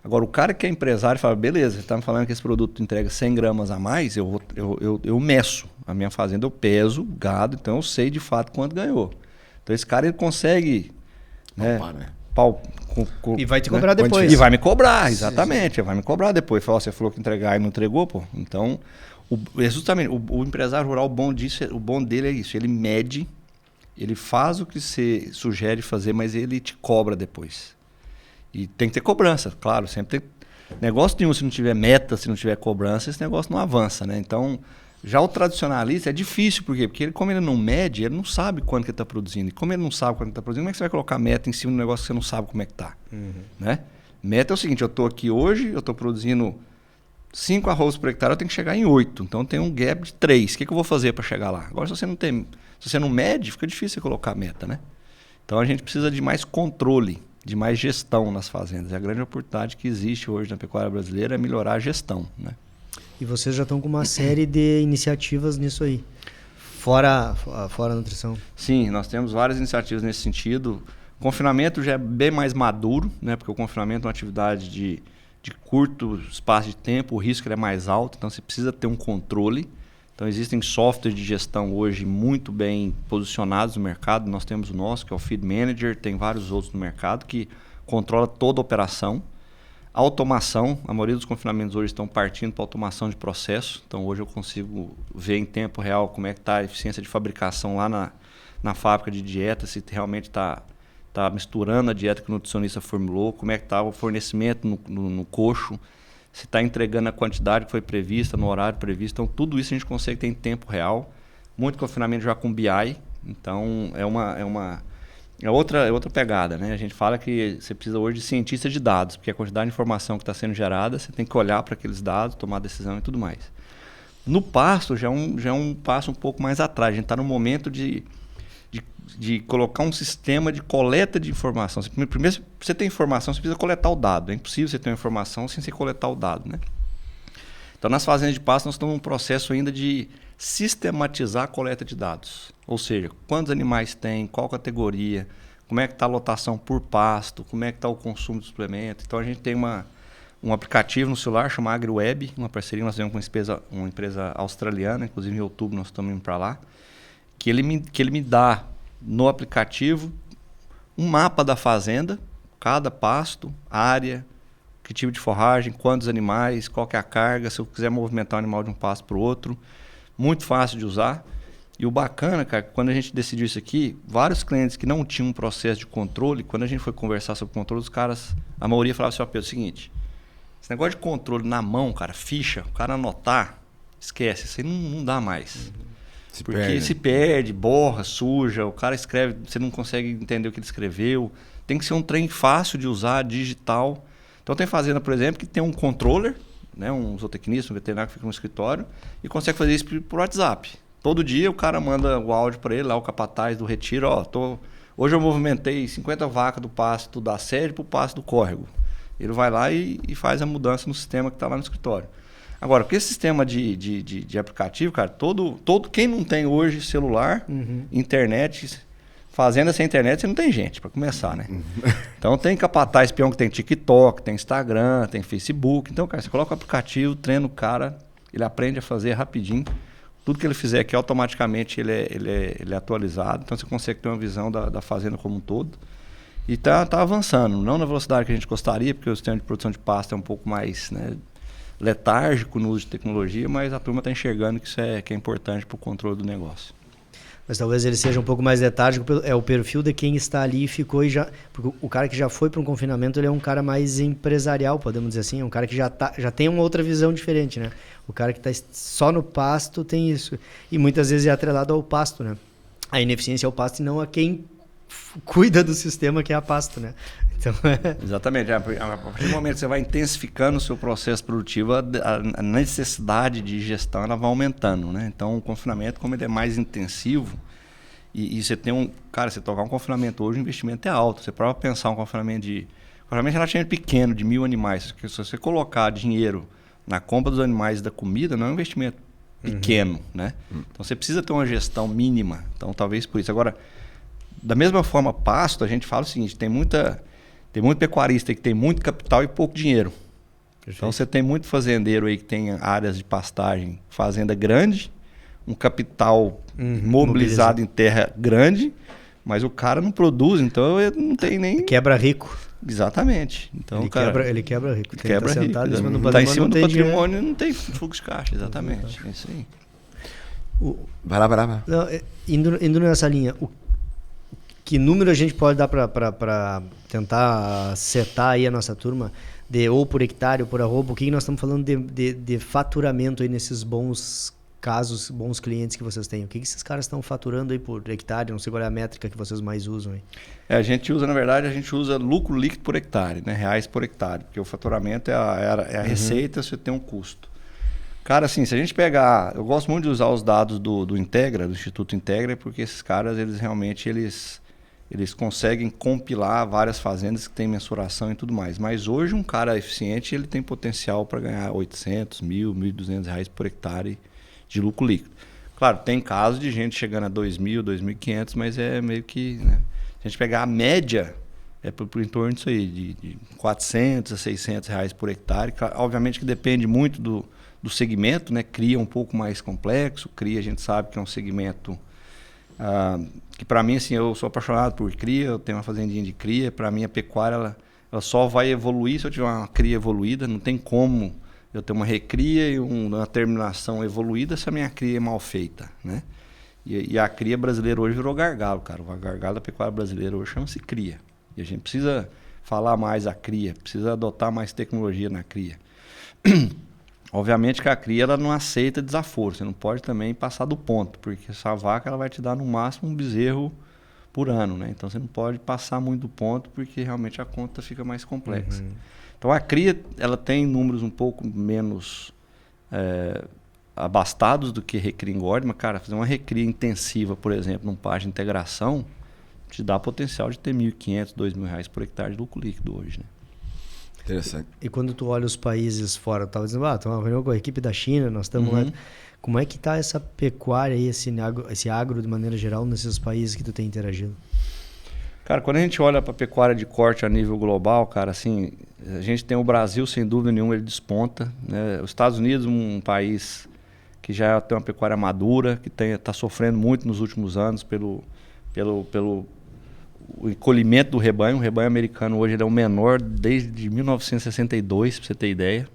Agora, o cara que é empresário fala, beleza, você está me falando que esse produto entrega 100 gramas a mais, eu meço. A minha fazenda eu peso gado, então eu sei de fato quanto ganhou. Então esse cara ele consegue... E vai te cobrar depois. E vai me cobrar, exatamente. Sim. Vai me cobrar depois. Fala, você falou que entregar e não entregou, pô. Então, justamente, o empresário rural, o bom dele é isso. Ele mede, ele faz o que você sugere fazer, mas ele te cobra depois. E tem que ter cobrança, claro, sempre tem. Negócio nenhum, se não tiver meta, se não tiver cobrança, esse negócio não avança, né? Então, já o tradicionalista é difícil, por quê? Porque ele, como ele não mede, ele não sabe quanto que ele está produzindo. E como ele não sabe quanto ele está produzindo, como é que você vai colocar meta em cima do negócio que você não sabe como é que está? Né? Meta é o seguinte, eu estou aqui hoje, eu estou produzindo 5 arroz por hectare, eu tenho que chegar em 8. Então, tem um gap de 3. O que eu vou fazer para chegar lá? Agora, se você não mede, fica difícil você colocar meta, né? Então, a gente precisa de mais controle, de mais gestão nas fazendas. E a grande oportunidade que existe hoje na pecuária brasileira é melhorar a gestão, né? E vocês já estão com uma série de iniciativas nisso aí, fora a nutrição. Sim, nós temos várias iniciativas nesse sentido. O confinamento já é bem mais maduro, né? Porque o confinamento é uma atividade de curto espaço de tempo, o risco é mais alto, então você precisa ter um controle. Então existem softwares de gestão hoje muito bem posicionados no mercado. Nós temos o nosso, que é o Feed Manager, tem vários outros no mercado que controla toda a operação. Automação, a maioria dos confinamentos hoje estão partindo para automação de processo. Então hoje eu consigo ver em tempo real como é que está a eficiência de fabricação lá na fábrica de dieta, se realmente está misturando a dieta que o nutricionista formulou, como é que está o fornecimento no coxo, se está entregando a quantidade que foi prevista, no horário previsto. Então, tudo isso a gente consegue ter em tempo real. Muito confinamento já com BI. Então, é outra pegada, né? A gente fala que você precisa hoje de cientista de dados, porque a quantidade de informação que está sendo gerada, você tem que olhar para aqueles dados, tomar decisão e tudo mais. No pasto, já é um passo um pouco mais atrás. A gente está no momento de colocar um sistema de coleta de informação. Primeiro, para você ter informação, você precisa coletar o dado. É impossível você ter uma informação sem você coletar o dado, né? Então, nas fazendas de pasto, nós estamos num processo ainda de sistematizar a coleta de dados. Ou seja, quantos animais tem, qual categoria, como é que está a lotação por pasto, como é que está o consumo de suplemento. Então, a gente tem um aplicativo no celular chamado AgriWeb, uma parceria que nós temos com uma empresa australiana, inclusive em outubro nós estamos indo para lá, que ele me dá no aplicativo um mapa da fazenda, cada pasto, área, que tipo de forragem, quantos animais, qual que é a carga, se eu quiser movimentar o animal de um pasto para o outro. Muito fácil de usar. E o bacana, cara, quando a gente decidiu isso aqui, vários clientes que não tinham um processo de controle, quando a gente foi conversar sobre controle, os caras, a maioria falava assim, ó, Pedro, é o seguinte, esse negócio de controle na mão, cara, ficha, o cara anotar, esquece, isso aí não dá mais. Porque se perde, borra, suja, o cara escreve, você não consegue entender o que ele escreveu. Tem que ser um trem fácil de usar, digital. Então tem fazenda, por exemplo, que tem um controller, né, um zootecnista, um veterinário que fica no escritório e consegue fazer isso por WhatsApp. Todo dia o cara manda o áudio para ele, lá o capataz do retiro, hoje eu movimentei 50 vacas do pasto da sede para o pasto do córrego. Ele vai lá e faz a mudança no sistema que está lá no escritório. Agora, com esse sistema de aplicativo, cara, todo quem não tem hoje celular, internet, fazenda sem internet, você não tem gente, para começar, né? Então tem capataz peão que tem TikTok, tem Instagram, tem Facebook. Então, cara, você coloca o aplicativo, treina o cara, ele aprende a fazer rapidinho. Tudo que ele fizer aqui, automaticamente ele é atualizado. Então você consegue ter uma visão da fazenda como um todo. E tá avançando. Não na velocidade que a gente gostaria, porque o sistema de produção de pasto é um pouco mais, né, letárgico no uso de tecnologia, mas a turma está enxergando que isso que é importante para o controle do negócio. Mas talvez ele seja um pouco mais letárgico, é o perfil de quem está ali e ficou e já... Porque o cara que já foi para um confinamento, ele é um cara mais empresarial, podemos dizer assim, é um cara que já tem uma outra visão diferente, né? O cara que está só no pasto tem isso. E muitas vezes é atrelado ao pasto, né? A ineficiência é o pasto e não a quem cuida do sistema que é a pasto, né? Então, Exatamente. A partir do momento que você vai intensificando o seu processo produtivo, a necessidade de gestão ela vai aumentando, né? Então, o confinamento, como ele é mais intensivo, e você tem Cara, você tocar um confinamento hoje, o investimento é alto. Você pode pensar um confinamento relativamente pequeno, de 1.000 animais. Se você colocar dinheiro na compra dos animais e da comida, não é um investimento pequeno, né? Então, você precisa ter uma gestão mínima. Então, talvez por isso. Agora, da mesma forma, pasto, a gente fala o seguinte, tem muito pecuarista aí que tem muito capital e pouco dinheiro. Perfeito. Então você tem muito fazendeiro aí que tem áreas de pastagem, fazenda grande, um capital mobilizado em terra grande, mas o cara não produz, então ele não tem nem... Quebra rico. Exatamente. Então, ele quebra rico. Ele quebra rico. Está em cima do patrimônio e não tem fluxo de caixa, exatamente. É isso aí. Vai lá. Não, indo nessa linha, que número a gente pode dar para tentar setar aí a nossa turma, ou por hectare ou por arroba? O que nós estamos falando de faturamento aí nesses bons casos, bons clientes que vocês têm? O que esses caras estão faturando aí por hectare? Não sei qual é a métrica que vocês mais usam aí. A gente usa lucro líquido por hectare, né? Reais por hectare, porque o faturamento é a receita, você tem um custo. Cara, assim, se a gente pegar... Eu gosto muito de usar os dados do Integra, do Instituto Integra, porque esses caras, eles realmente... Eles conseguem compilar várias fazendas que têm mensuração e tudo mais. Mas hoje um cara eficiente ele tem potencial para ganhar 800, 1.000, 1.200 reais por hectare de lucro líquido. Claro, tem casos de gente chegando a 2.000, 2.500, mas é meio que... Né? Se a gente pegar a média, é por em torno disso aí, de 400 a 600 reais por hectare. Obviamente que depende muito do segmento, né? Cria um pouco mais complexo, a gente sabe que é um segmento... que para mim, assim, eu sou apaixonado por cria, eu tenho uma fazendinha de cria, para mim a pecuária ela só vai evoluir se eu tiver uma cria evoluída, não tem como eu ter uma recria e uma terminação evoluída se a minha cria é mal feita, né? E a cria brasileira hoje virou gargalo, cara, o gargalo da pecuária brasileira hoje chama-se cria, e a gente precisa falar mais a cria, precisa adotar mais tecnologia na cria. Obviamente que a cria ela não aceita desaforo, você não pode também passar do ponto, porque essa vaca ela vai te dar no máximo um bezerro por ano, né? Então você não pode passar muito do ponto, porque realmente a conta fica mais complexa. Então a cria ela tem números um pouco menos abastados do que recria engorde, mas cara, fazer uma recria intensiva, por exemplo, num pasto de integração, te dá potencial de ter R$1.500, R$2.000 reais por hectare de lucro líquido hoje, né? Interessante. E quando tu olha os países fora, eu estava dizendo, estamos reunião com a equipe da China, nós estamos lá. Como é que está essa pecuária aí, esse agro de maneira geral nesses países que tu tem interagido? Cara, quando a gente olha para a pecuária de corte a nível global, cara, assim, a gente tem o Brasil, sem dúvida nenhuma, ele desponta, né? Os Estados Unidos, um país que já tem uma pecuária madura, que está sofrendo muito nos últimos anos pelo o encolhimento do rebanho. O rebanho americano hoje ele é o menor desde 1962, para você ter ideia.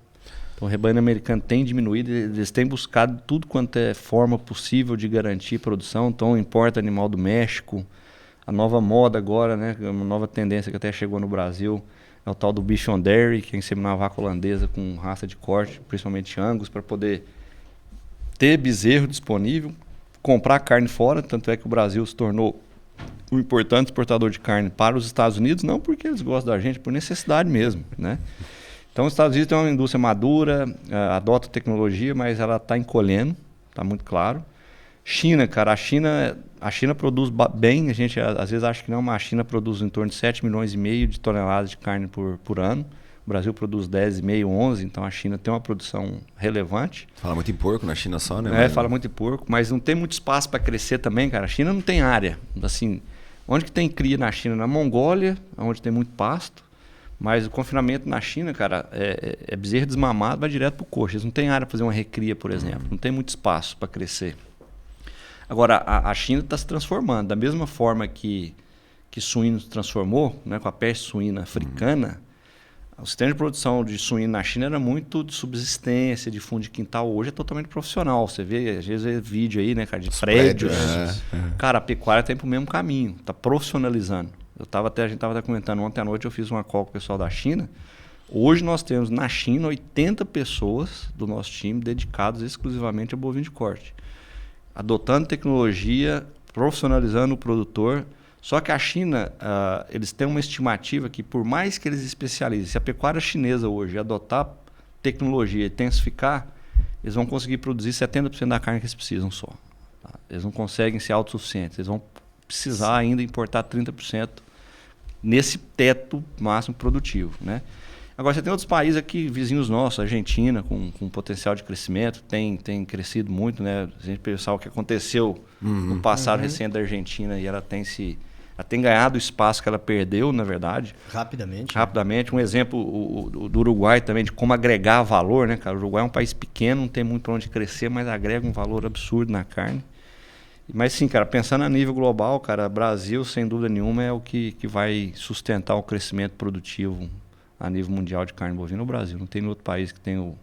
Então o rebanho americano tem diminuído, eles têm buscado tudo quanto é forma possível de garantir produção. Então importa animal do México. A nova moda agora, né, uma nova tendência que até chegou no Brasil, é o tal do Bichon Dairy, que é inseminar a vaca holandesa com raça de corte, principalmente Angus, para poder ter bezerro disponível, comprar carne fora. Tanto é que o Brasil se tornou um importante exportador de carne para os Estados Unidos, não porque eles gostam da gente, por necessidade mesmo, né? Então os Estados Unidos tem uma indústria madura, adota tecnologia, mas ela está encolhendo, está muito claro. China, cara, a China produz bem, a gente às vezes acha que não, mas a China produz em torno de 7,5 milhões de toneladas de carne por ano. O Brasil produz 10,5, 11, então a China tem uma produção relevante. Fala muito em porco na China só, né? Fala muito em porco, mas não tem muito espaço para crescer também, cara. A China não tem área. Assim, onde que tem cria na China? Na Mongólia, onde tem muito pasto. Mas o confinamento na China, cara, é bezerro desmamado, vai direto pro coxo. Eles não têm área para fazer uma recria, por exemplo. Não tem muito espaço para crescer. Agora, a China está se transformando. Da mesma forma que suíno se transformou, né, com a peste suína africana, o sistema de produção de suíno na China era muito de subsistência, de fundo de quintal. Hoje é totalmente profissional. Você vê, às vezes, vídeo aí, né, cara, de prédios. Cara, a pecuária está indo para o mesmo caminho. Está profissionalizando. A gente estava comentando ontem à noite, eu fiz uma call com o pessoal da China. Hoje nós temos na China 80 pessoas do nosso time dedicadas exclusivamente a bovino de corte. Adotando tecnologia, profissionalizando o produtor. Só que a China, eles têm uma estimativa que por mais que eles especializem, se a pecuária chinesa hoje adotar tecnologia e intensificar, eles vão conseguir produzir 70% da carne que eles precisam só. Tá? Eles não conseguem ser autossuficientes, eles vão precisar ainda importar 30% nesse teto máximo produtivo, né? Agora, você tem outros países aqui, vizinhos nossos, Argentina, com potencial de crescimento, tem crescido muito, né? Se a gente pensar o que aconteceu no passado recente da Argentina, e ela tem ganhado o espaço que ela perdeu, na verdade. Rapidamente. Um exemplo do Uruguai também, de como agregar valor, né, cara? O Uruguai é um país pequeno, não tem muito para onde crescer, mas agrega um valor absurdo na carne. Mas sim, cara, pensando a nível global, cara, Brasil, sem dúvida nenhuma, é o que vai sustentar o crescimento produtivo a nível mundial de carne bovina no Brasil. Não tem outro país que tem o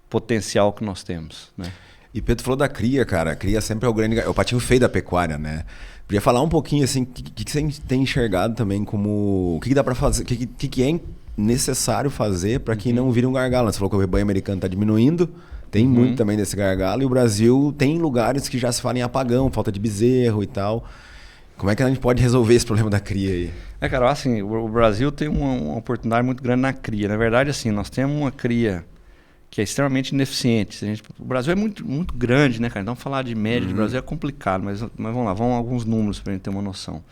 potencial que nós temos, né? E Pedro falou da cria, cara. A cria sempre é o patinho feio da pecuária, né? Podia falar um pouquinho, assim, o que você tem enxergado também como... O que dá para fazer, o que é necessário fazer para que não vire um gargalo? Você falou que o rebanho americano está diminuindo, tem muito também desse gargalo, e o Brasil tem lugares que já se fala em apagão, falta de bezerro e tal. Como é que a gente pode resolver esse problema da cria aí? Cara, assim, o Brasil tem uma oportunidade muito grande na cria. Na verdade, assim, nós temos uma cria que é extremamente ineficiente. O Brasil é muito, muito grande, né, cara? Então, falar de média do Brasil é complicado, mas vamos lá, vamos alguns números para a gente ter uma noção.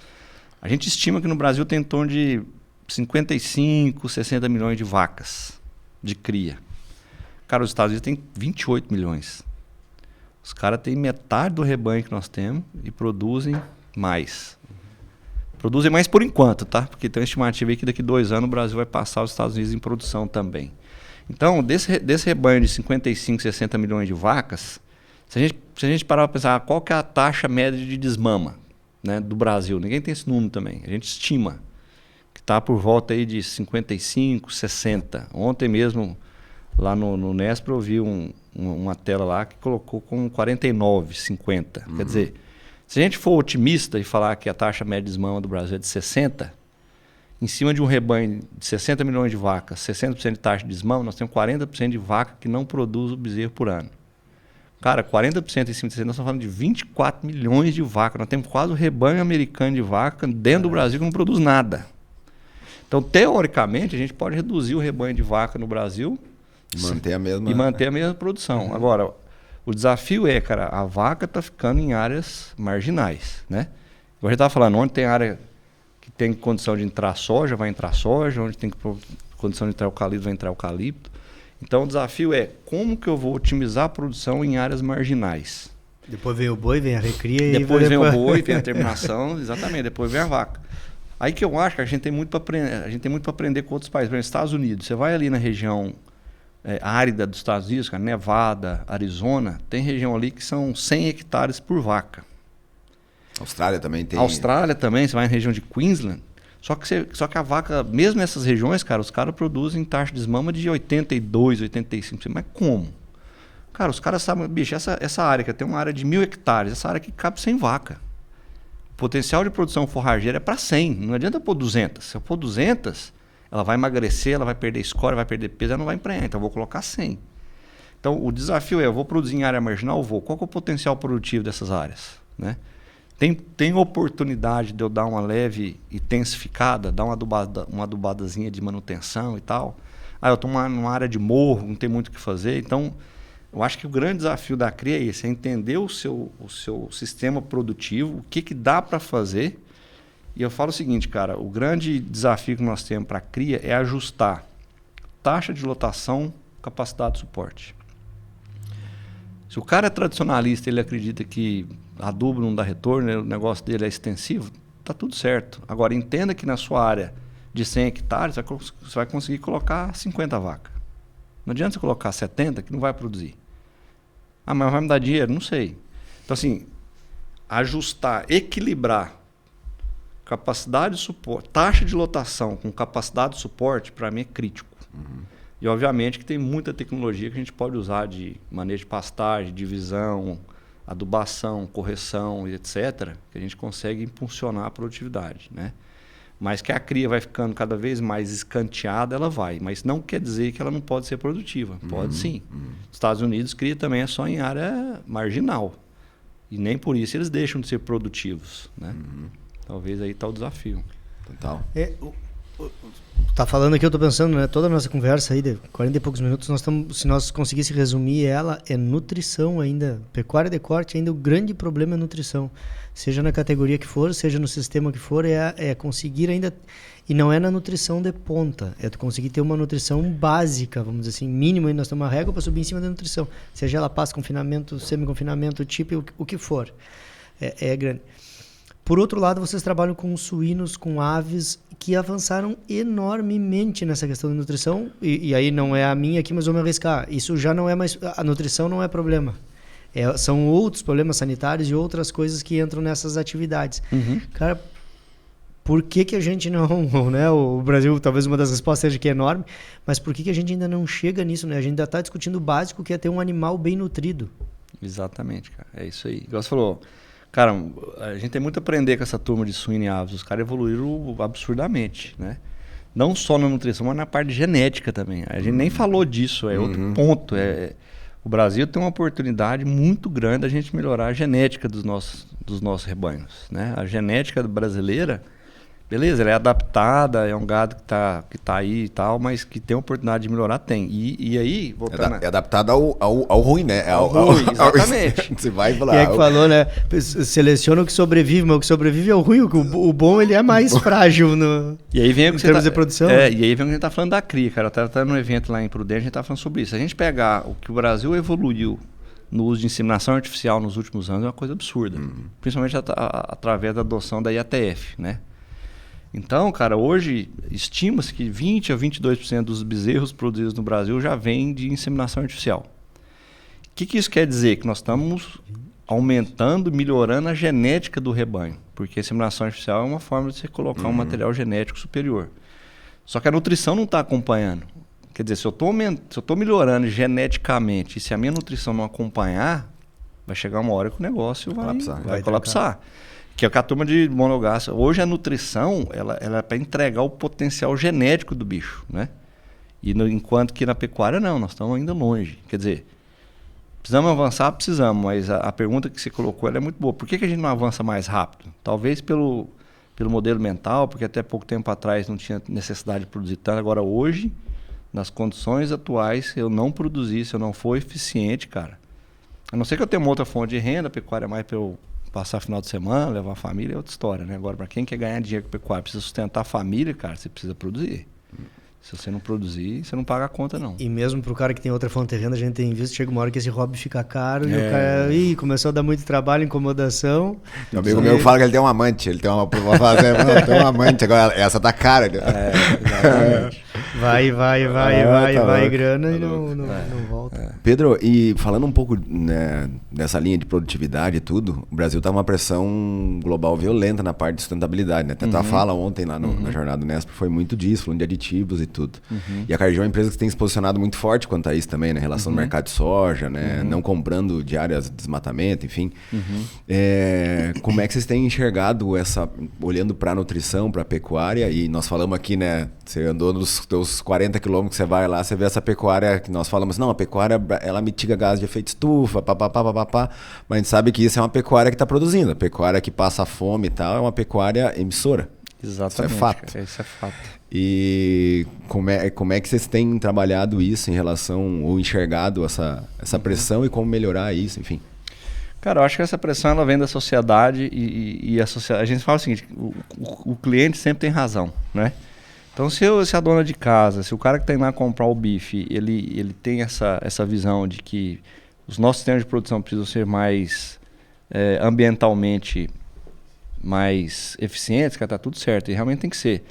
A gente estima que no Brasil tem em torno de 55, 60 milhões de vacas de cria. Cara, os Estados Unidos tem 28 milhões. Os caras têm metade do rebanho que nós temos e produzem mais. Produzem mais por enquanto, tá? Porque tem uma estimativa aí que daqui a 2 anos o Brasil vai passar os Estados Unidos em produção também. Então, desse rebanho de 55, 60 milhões de vacas, se a gente parar para pensar qual que é a taxa média de desmama, né, do Brasil, ninguém tem esse número também. A gente estima que está por volta aí de 55, 60. Ontem mesmo, lá no Nespro, eu vi uma tela lá que colocou com 49, 50. Quer dizer, se a gente for otimista e falar que a taxa média de desmama do Brasil é de 60, em cima de um rebanho de 60 milhões de vacas, 60% de taxa de desmama, nós temos 40% de vaca que não produz o bezerro por ano. Cara, 40% em cima de 60, nós estamos falando de 24 milhões de vacas. Nós temos quase o rebanho americano de vaca dentro do Brasil que não produz nada. Então, teoricamente, a gente pode reduzir o rebanho de vaca no Brasil e manter a mesma produção. Agora, o desafio é, cara, a vaca está ficando em áreas marginais, né? Agora a gente estava falando, onde tem área que tem condição de entrar soja, vai entrar soja, onde tem condição de entrar eucalipto, vai entrar eucalipto. Então o desafio é como que eu vou otimizar a produção em áreas marginais. Depois vem o boi, vem a recria. Depois vem o boi, vem a terminação, exatamente, depois vem a vaca. Aí que eu acho que a gente tem muito para aprender com outros países. Por exemplo, Estados Unidos, você vai ali na região árida dos Estados Unidos, cara, Nevada, Arizona, tem região ali que são 100 hectares por vaca. Austrália também tem. Austrália também, você vai na região de Queensland. Só que a vaca, mesmo nessas regiões, cara, os caras produzem taxa de desmama de 82, 85%. Mas como? Cara, os caras sabem, bicho, essa área que tem uma área de 1.000 hectares, essa área que cabe 100 vacas. O potencial de produção forrageira é para 100, não adianta pôr 200. Se eu pôr 200, ela vai emagrecer, ela vai perder escória, vai perder peso, ela não vai emprenhar. Então eu vou colocar 100. Então o desafio é, eu vou produzir em área marginal? Vou. Qual que é o potencial produtivo dessas áreas? Né? Tem oportunidade de eu dar uma leve intensificada, dar uma adubadazinha de manutenção e tal. Eu estou numa área de morro, não tem muito o que fazer. Então, eu acho que o grande desafio da cria é esse, é entender o seu sistema produtivo, o que dá para fazer. E eu falo o seguinte, cara, o grande desafio que nós temos para a cria é ajustar taxa de lotação, capacidade de suporte. Se o cara é tradicionalista, ele acredita que adubo não dá retorno, o negócio dele é extensivo, tá tudo certo. Agora, entenda que na sua área de 100 hectares, você vai conseguir colocar 50 vacas. Não adianta você colocar 70 que não vai produzir. Mas vai me dar dinheiro? Não sei. Então, assim, ajustar, equilibrar capacidade de suporte, taxa de lotação com capacidade de suporte, para mim é crítico. Uhum. E, obviamente, que tem muita tecnologia que a gente pode usar de manejo de pastagem, divisão, adubação, correção, etc., que a gente consegue impulsionar a produtividade, né? Mas que a cria vai ficando cada vez mais escanteada, ela vai. Mas não quer dizer que ela não pode ser produtiva. Pode sim. Estados Unidos, cria também é só em área marginal. E nem por isso eles deixam de ser produtivos, né? Talvez aí está o desafio. Total. Tá falando aqui, eu tô pensando, né? Toda a nossa conversa aí de 40 e poucos minutos, se nós conseguíssemos resumir ela, é nutrição ainda. Pecuária de corte, ainda o grande problema é nutrição. Seja na categoria que for, seja no sistema que for, é conseguir ainda... E não é na nutrição de ponta, é tu conseguir ter uma nutrição básica, vamos dizer assim, mínima, e nós temos uma régua para subir em cima da nutrição. Seja ela passe confinamento, semi-confinamento, tipo, o que for. É grande. Por outro lado, vocês trabalham com suínos, com aves, que avançaram enormemente nessa questão de nutrição, e aí não é a minha aqui, mas vou me arriscar. Isso já não é mais... A nutrição não é problema. São outros problemas sanitários e outras coisas que entram nessas atividades. Cara, por que a gente não... Né, o Brasil, talvez uma das respostas seja que é enorme, mas por que a gente ainda não chega nisso? Né? A gente ainda está discutindo o básico, que é ter um animal bem nutrido. Exatamente, cara. É isso aí. Igual você falou... Cara, a gente tem muito a aprender com essa turma de suíno e aves. Os caras evoluíram absurdamente, né? Não só na nutrição, mas na parte genética também. A gente nem falou disso, é outro ponto. O Brasil tem uma oportunidade muito grande da gente melhorar a genética dos nossos rebanhos, né? A genética brasileira, beleza, ela é adaptada, é um gado que tá aí e tal, mas que tem a oportunidade de melhorar, tem. E aí... É adaptada ao ruim, né? Ao ruim, exatamente. Você vai falar... Quem é que falou, né? Seleciona o que sobrevive, mas o que sobrevive é o ruim, o bom ele é mais frágil e aí vem em termos de produção. E aí vem o que a gente tá falando da cria, cara. Eu tava num evento lá em Prudente, a gente tá falando sobre isso. Se a gente pegar o que o Brasil evoluiu no uso de inseminação artificial nos últimos anos, é uma coisa absurda. Principalmente através da adoção da IATF, né? Então, cara, hoje estima-se que 20% a 22% dos bezerros produzidos no Brasil já vêm de inseminação artificial. O que isso quer dizer? Que nós estamos aumentando, melhorando a genética do rebanho. Porque a inseminação artificial é uma forma de você colocar um material genético superior. Só que a nutrição não está acompanhando. Quer dizer, se eu estou melhorando geneticamente e se a minha nutrição não acompanhar, vai chegar uma hora que o negócio vai colapsar. Que é a turma de monogástrica. Hoje a nutrição ela é para entregar o potencial genético do bicho, né? Enquanto que na pecuária não, nós estamos ainda longe. Quer dizer, precisamos avançar? Precisamos, mas a pergunta que você colocou ela é muito boa. Por que a gente não avança mais rápido? Talvez pelo modelo mental, porque até pouco tempo atrás não tinha necessidade de produzir tanto. Agora hoje, nas condições atuais, se eu não produzir, se eu não for eficiente, cara, a não ser que eu tenha uma outra fonte de renda, a pecuária é mais para eu passar final de semana, levar a família, é outra história, né? Agora, para quem quer ganhar dinheiro com pecuária, precisa sustentar a família, cara, você precisa produzir. Se você não produzir, você não paga a conta, não. E mesmo para o cara que tem outra fonte de renda, a gente tem visto, chega uma hora que esse hobby fica caro e o cara começou a dar muito trabalho, incomodação. Meu amigo meu fala que ele tem um amante, ele tem uma fazenda, tem um amante, agora essa tá cara. Exatamente. vai grana e não volta. Pedro, e falando um pouco, né, dessa linha de produtividade e tudo, o Brasil tá uma pressão global violenta na parte de sustentabilidade, né? Até a fala ontem lá na jornada do Nesp foi muito disso, falando de aditivos e tudo. E a Cargill é uma empresa que tem se posicionado muito forte quanto a isso também, né? Em relação ao mercado de soja, né? Não comprando de áreas de desmatamento, enfim. Como é que vocês têm enxergado olhando para a nutrição, para a pecuária? E nós falamos aqui, né? Você andou nos teus 40 quilômetros, você vai lá, você vê essa pecuária que nós falamos, não, a pecuária, ela mitiga gás de efeito estufa, papapá, mas a gente sabe que isso é uma pecuária que está produzindo. A pecuária que passa fome e tal é uma pecuária emissora. Exatamente. Isso é fato. Isso é fato. E como é que vocês têm trabalhado isso em relação, ou enxergado essa pressão e como melhorar isso, enfim? Cara, eu acho que essa pressão ela vem da sociedade e a gente fala o seguinte, o cliente sempre tem razão, né? Então, se a dona de casa, se o cara que está indo lá comprar o bife, ele tem essa visão de que os nossos sistemas de produção precisam ser mais ambientalmente mais eficientes, cara, tá tudo certo, e realmente tem que ser.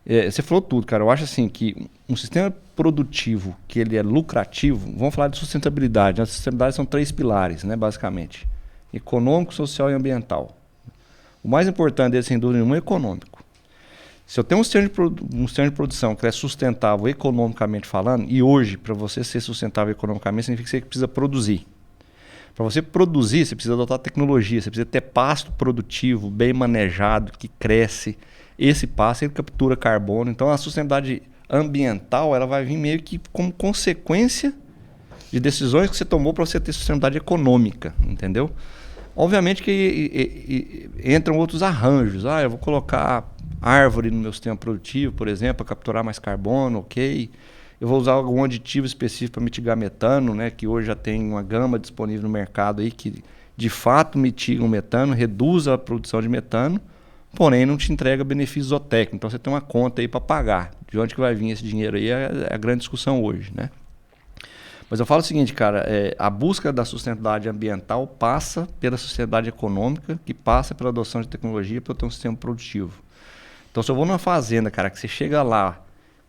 Você falou tudo, cara. Eu acho assim que um sistema produtivo que ele é lucrativo, vamos falar de sustentabilidade. A sustentabilidade são 3 pilares, né, basicamente: econômico, social e ambiental. O mais importante dele, sem dúvida nenhuma, é econômico. Se eu tenho um sistema de produção que é sustentável economicamente falando, e hoje, para você ser sustentável economicamente, significa que você precisa produzir. Para você produzir, você precisa adotar tecnologia, você precisa ter pasto produtivo, bem manejado, que cresce. Esse pasto ele captura carbono. Então, a sustentabilidade ambiental ela vai vir meio que como consequência de decisões que você tomou para você ter sustentabilidade econômica, entendeu? Obviamente que entram outros arranjos. Eu vou colocar árvore no meu sistema produtivo, por exemplo, para capturar mais carbono, ok. Eu vou usar algum aditivo específico para mitigar metano, né, que hoje já tem uma gama disponível no mercado aí que de fato mitiga o metano, reduz a produção de metano, porém não te entrega benefício zootécnico. Então você tem uma conta aí para pagar. De onde que vai vir esse dinheiro aí é a grande discussão hoje, né? Mas eu falo o seguinte, cara, a busca da sustentabilidade ambiental passa pela sustentabilidade econômica, que passa pela adoção de tecnologia para eu ter um sistema produtivo. Então se eu vou numa fazenda, cara, que você chega lá,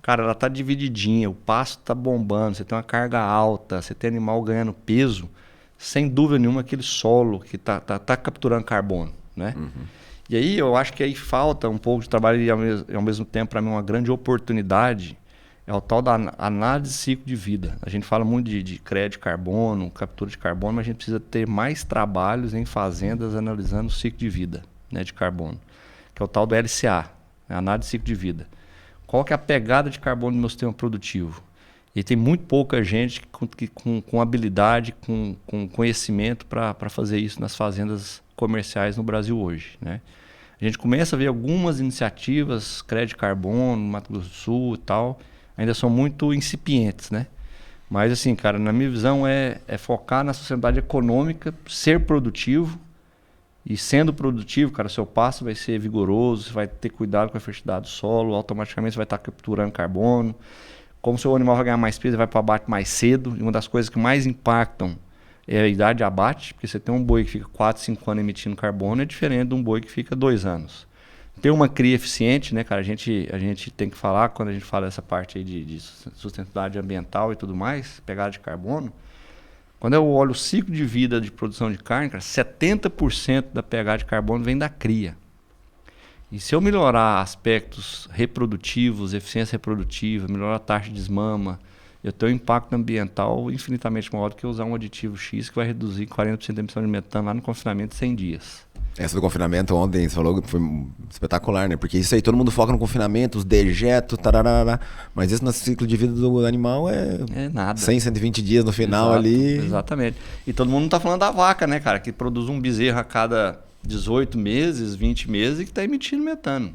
cara, ela tá divididinha, o pasto tá bombando, você tem uma carga alta, você tem animal ganhando peso, sem dúvida nenhuma aquele solo que tá capturando carbono, né? E aí eu acho que aí falta um pouco de trabalho e ao mesmo tempo para mim uma grande oportunidade é o tal da análise de ciclo de vida. A gente fala muito de crédito de carbono, captura de carbono, mas a gente precisa ter mais trabalhos em fazendas analisando o ciclo de vida, né, de carbono, que é o tal do LCA, né, análise de ciclo de vida. Qual que é a pegada de carbono do meu sistema produtivo? E tem muito pouca gente com habilidade, com conhecimento para fazer isso nas fazendas comerciais no Brasil hoje, né? A gente começa a ver algumas iniciativas, crédito de carbono, no Mato Grosso do Sul e tal, ainda são muito incipientes, né? Mas assim, cara, na minha visão é focar na sociedade econômica, ser produtivo, e sendo produtivo, cara, seu pasto vai ser vigoroso, você vai ter cuidado com a fertilidade do solo, automaticamente você vai estar capturando carbono. Como seu animal vai ganhar mais peso, vai para o abate mais cedo, e uma das coisas que mais impactam é a idade de abate, porque você tem um boi que fica 4, 5 anos emitindo carbono, é diferente de um boi que fica 2 anos. Ter uma cria eficiente, né, cara, a gente tem que falar, quando a gente fala dessa parte aí de sustentabilidade ambiental e tudo mais, pegada de carbono, quando eu olho o ciclo de vida de produção de carne, cara, 70% da pegada de carbono vem da cria. E se eu melhorar aspectos reprodutivos, eficiência reprodutiva, melhorar a taxa de desmama, eu tenho um impacto ambiental infinitamente maior do que usar um aditivo X que vai reduzir 40% da emissão de metano lá no confinamento em 100 dias. Essa do confinamento ontem, você falou que foi espetacular, né? Porque isso aí, todo mundo foca no confinamento, os dejetos, tararara, mas isso no ciclo de vida do animal é nada. 100, 120 dias no final. Exato, ali. Exatamente. E todo mundo não tá falando da vaca, né, cara? Que produz um bezerro a cada 18 meses, 20 meses e que está emitindo metano.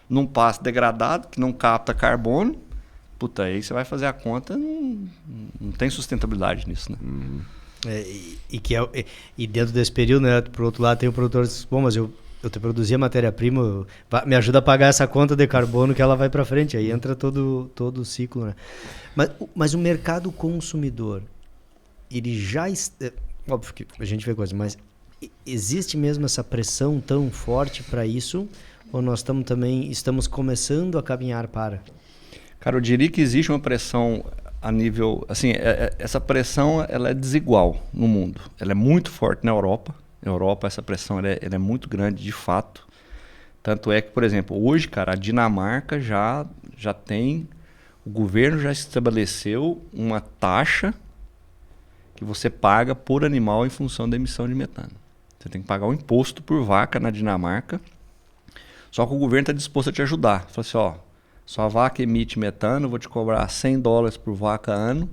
Num pasto degradado, que não capta carbono, puta, aí você vai fazer a conta, não tem sustentabilidade nisso, né? E dentro desse período, né, por outro lado, tem o produtor que diz, bom, mas eu te produzi a matéria-prima, me ajuda a pagar essa conta de carbono que ela vai para frente, aí entra todo o ciclo, né? Mas o mercado consumidor, ele já... Óbvio que a gente vê coisas, mas existe mesmo essa pressão tão forte para isso? Ou nós estamos começando a caminhar para? Cara, eu diria que existe uma pressão a nível... Assim, essa pressão ela é desigual no mundo. Ela é muito forte na Europa. Na Europa, essa pressão ela é muito grande, de fato. Tanto é que, por exemplo, hoje, cara, a Dinamarca já tem... O governo já estabeleceu uma taxa que você paga por animal em função da emissão de metano. Você tem que pagar um imposto por vaca na Dinamarca. Só que o governo está disposto a te ajudar. Fala assim, ó, sua vaca emite metano, eu vou te cobrar $100 por vaca ano,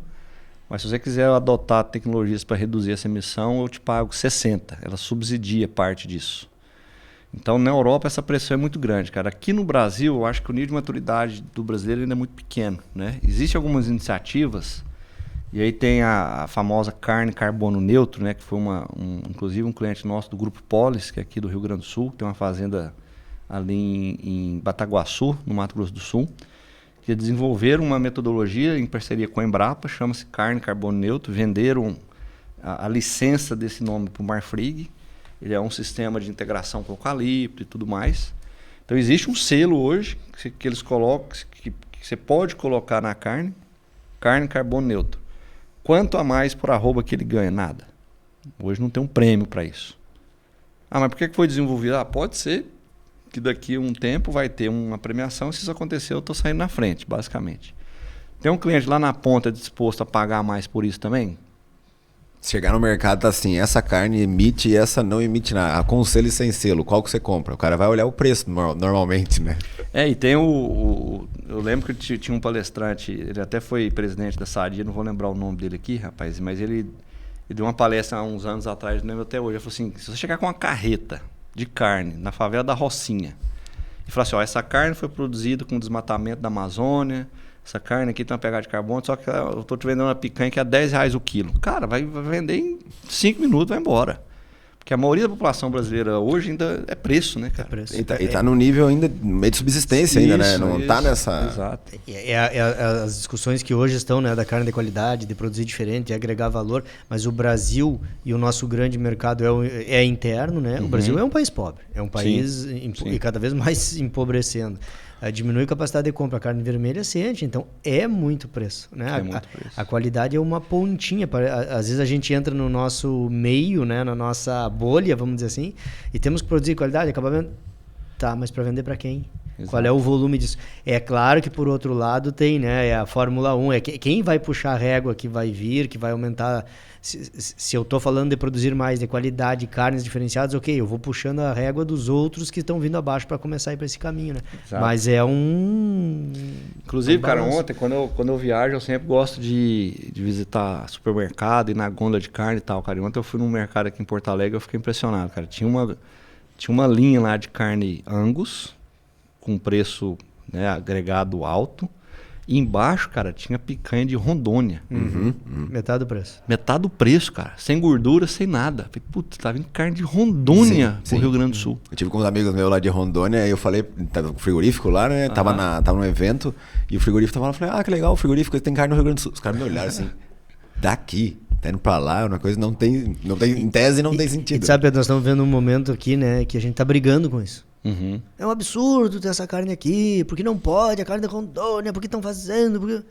mas se você quiser adotar tecnologias para reduzir essa emissão, eu te pago 60. Ela subsidia parte disso. Então, na Europa, essa pressão é muito grande, cara. Aqui no Brasil, eu acho que o nível de maturidade do brasileiro ainda é muito pequeno, né? Existem algumas iniciativas, e aí tem a famosa carne carbono neutro, né? Que foi inclusive um cliente nosso do Grupo Polis, que é aqui do Rio Grande do Sul, que tem uma fazenda ali em Bataguaçu, no Mato Grosso do Sul, que desenvolveram uma metodologia em parceria com a Embrapa, chama-se carne carbono neutro, venderam a licença desse nome para o Marfrig. Ele é um sistema de integração com eucalipto e tudo mais. Então existe um selo hoje que eles colocam, que você pode colocar na carne carbono neutro. Quanto a mais por arroba que ele ganha? Nada. Hoje não tem um prêmio para isso. Ah, mas por que foi desenvolvido? Ah, pode ser que daqui a um tempo vai ter uma premiação. Se isso acontecer, eu estou saindo na frente, basicamente. Tem um cliente lá na ponta disposto a pagar mais por isso também? Chegar no mercado tá assim, essa carne emite e essa não emite nada. Com selo e sem selo, qual que você compra? O cara vai olhar o preço normalmente, né? E tem eu lembro que tinha um palestrante, ele até foi presidente da Sadia, não vou lembrar o nome dele aqui, rapaz, mas ele deu uma palestra há uns anos atrás, não lembro até hoje. Ele falou assim, se você chegar com uma carreta de carne na favela da Rocinha e falar assim, ó, essa carne foi produzida com desmatamento da Amazônia, essa carne aqui tem uma pegada de carbono, só que eu estou te vendendo uma picanha que é R$10 o quilo. Cara, vai vender em 5 minutos, vai embora. Porque a maioria da população brasileira hoje ainda é preço, né, cara? É preço. E tá no nível ainda, meio de subsistência ainda, né? Não tá nessa... Exato. As discussões que hoje estão, né, da carne de qualidade, de produzir diferente, de agregar valor, mas o Brasil e o nosso grande mercado é interno, né? Uhum. O Brasil é um país pobre, é um país e cada vez mais empobrecendo. Diminui a capacidade de compra. A carne vermelha sente, então é muito preço, né? A qualidade é uma pontinha. Às vezes a gente entra no nosso meio, né? Na nossa bolha, vamos dizer assim, e temos que produzir qualidade, acabamento. Tá, mas para vender para quem? Exato. Qual é o volume disso? É claro que por outro lado tem, né? É a Fórmula 1, é quem vai puxar a régua que vai vir, que vai aumentar. Se eu estou falando de produzir mais, de qualidade, carnes diferenciadas, ok, eu vou puxando a régua dos outros que estão vindo abaixo para começar a ir para esse caminho, né? Exato. Mas é Inclusive, cara, ontem, quando eu viajo, eu sempre gosto de visitar supermercado e na gôndola de carne e tal, cara. Ontem eu fui num mercado aqui em Porto Alegre, eu fiquei impressionado, cara. Tinha uma linha lá de carne Angus, com preço, né, agregado alto. E embaixo, cara, tinha picanha de Rondônia. Metade do preço. Metade do preço, cara. Sem gordura, sem nada. Falei, putz, tá vindo carne de Rondônia pro Rio Grande do Sul. Eu tive com uns amigos meus lá de Rondônia, e eu falei, tava com o frigorífico lá, né? Tava num evento, e o frigorífico tava lá, eu falei, que legal, o frigorífico tem carne no Rio Grande do Sul. Os caras me olharam assim, daqui, tá indo pra lá, uma coisa não tem em tese não tem sentido. E sabe, Pedro, nós estamos vendo um momento aqui, né, que a gente tá brigando com isso. Uhum. É um absurdo ter essa carne aqui, porque não pode, a carne da Rondônia, porque estão fazendo, porque...